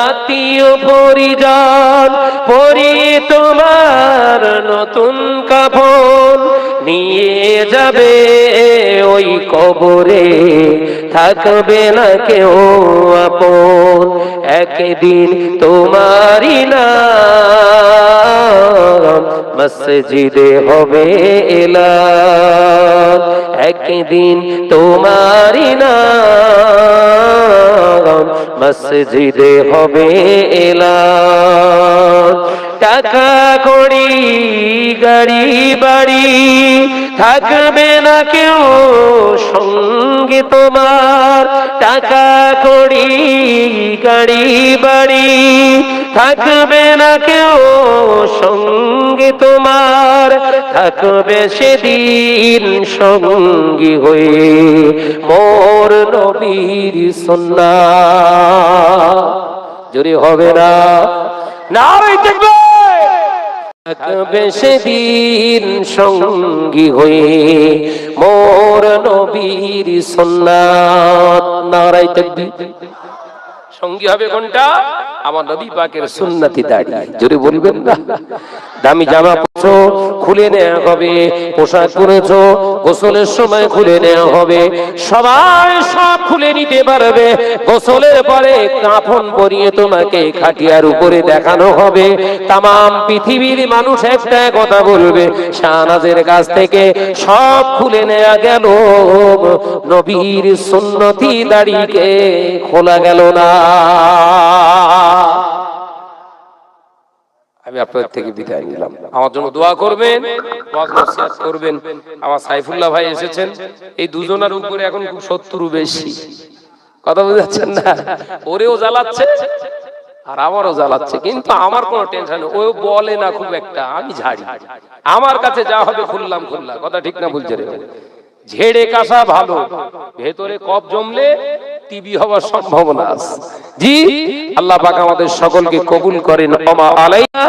আত্মীয় পরিজন পরিয়ে তোমার নতুন কাফন, নিয়ে যাবে ওই কবরে, থাকবে না কেউ আপন, একদিন তোমারি নাম মসজিদে হবে এলান, একদিন তোমারি নাম মসজিদে হবে এলান। টাকা কড়ি গাড়ি বাড়ি থাকবে না কেউ সঙ্গে তোমার, টাকা কড়ি গাড়ি বাড়ি থাকবে না কেউ সঙ্গে তোমার, থাকবে সেদিন সঙ্গী হয়ে মোর নবীর সুন্নাহ। জোরে হবে না, নারায়ে তাকবীর। থাকবে সেদিন সঙ্গী হয়ে মোর নবীর সুন্নাত। নারায়ে তাকবীর। সঙ্গী হবে কোনটা? আমার নবী পাকের সুন্নতি দাড়ি। জোরে বলবেন না? দামি জামা পরছো, খুলে নেওয়া হবে, পোশাক পরেছো, গোসলের সময় খুলে নেওয়া হবে, সবাই সব খুলে নিতে পারবে। গোসলের পরে কাফন পরিয়ে তোমাকে খাটিয়ার উপরে দেখানো হবে। তামাম পৃথিবীর মানুষ একটা কথা বলবে, শাহনাজের কাছ থেকে সব খুলে নেওয়া গেল, নবীর সুন্নতি দাড়িকে খোলা গেল না। আমি আপনাদের থেকে বিদায় নিলাম। আমার জন্য দোয়া করবেন, ওয়াজ নসিহত করবেন। আমার সাইফুল্লাহ ভাই এসেছেন, এই দুজনের উপরে এখন খুব শত্রু বেশি। কথা বুঝাচ্ছেন না? ওরেও জ্বালাচ্ছে আর আমারও জ্বালাচ্ছে, কিন্তু আমার কোনো টেনশন নেই। ও বলে না খুব একটা, আমি ঝাড়ি। আমার কাছে যা হবে খুললাম খুললা। কথা ঠিক না বলছে রে? ঝেড়ে কাঁসা ভালো, ভেতরে কফ জমলে টিবি হওয়ার সম্ভাবনা আছে। জি, আল্লাহ পাক আমাদের সকলকে কবুল করেন। ওমা আলাইনা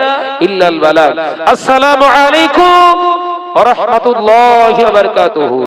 ইল্লাল বালাগ। আসসালামু আলাইকুম ওয়া রাহমাতুল্লাহি ওয়া বারাকাতুহু।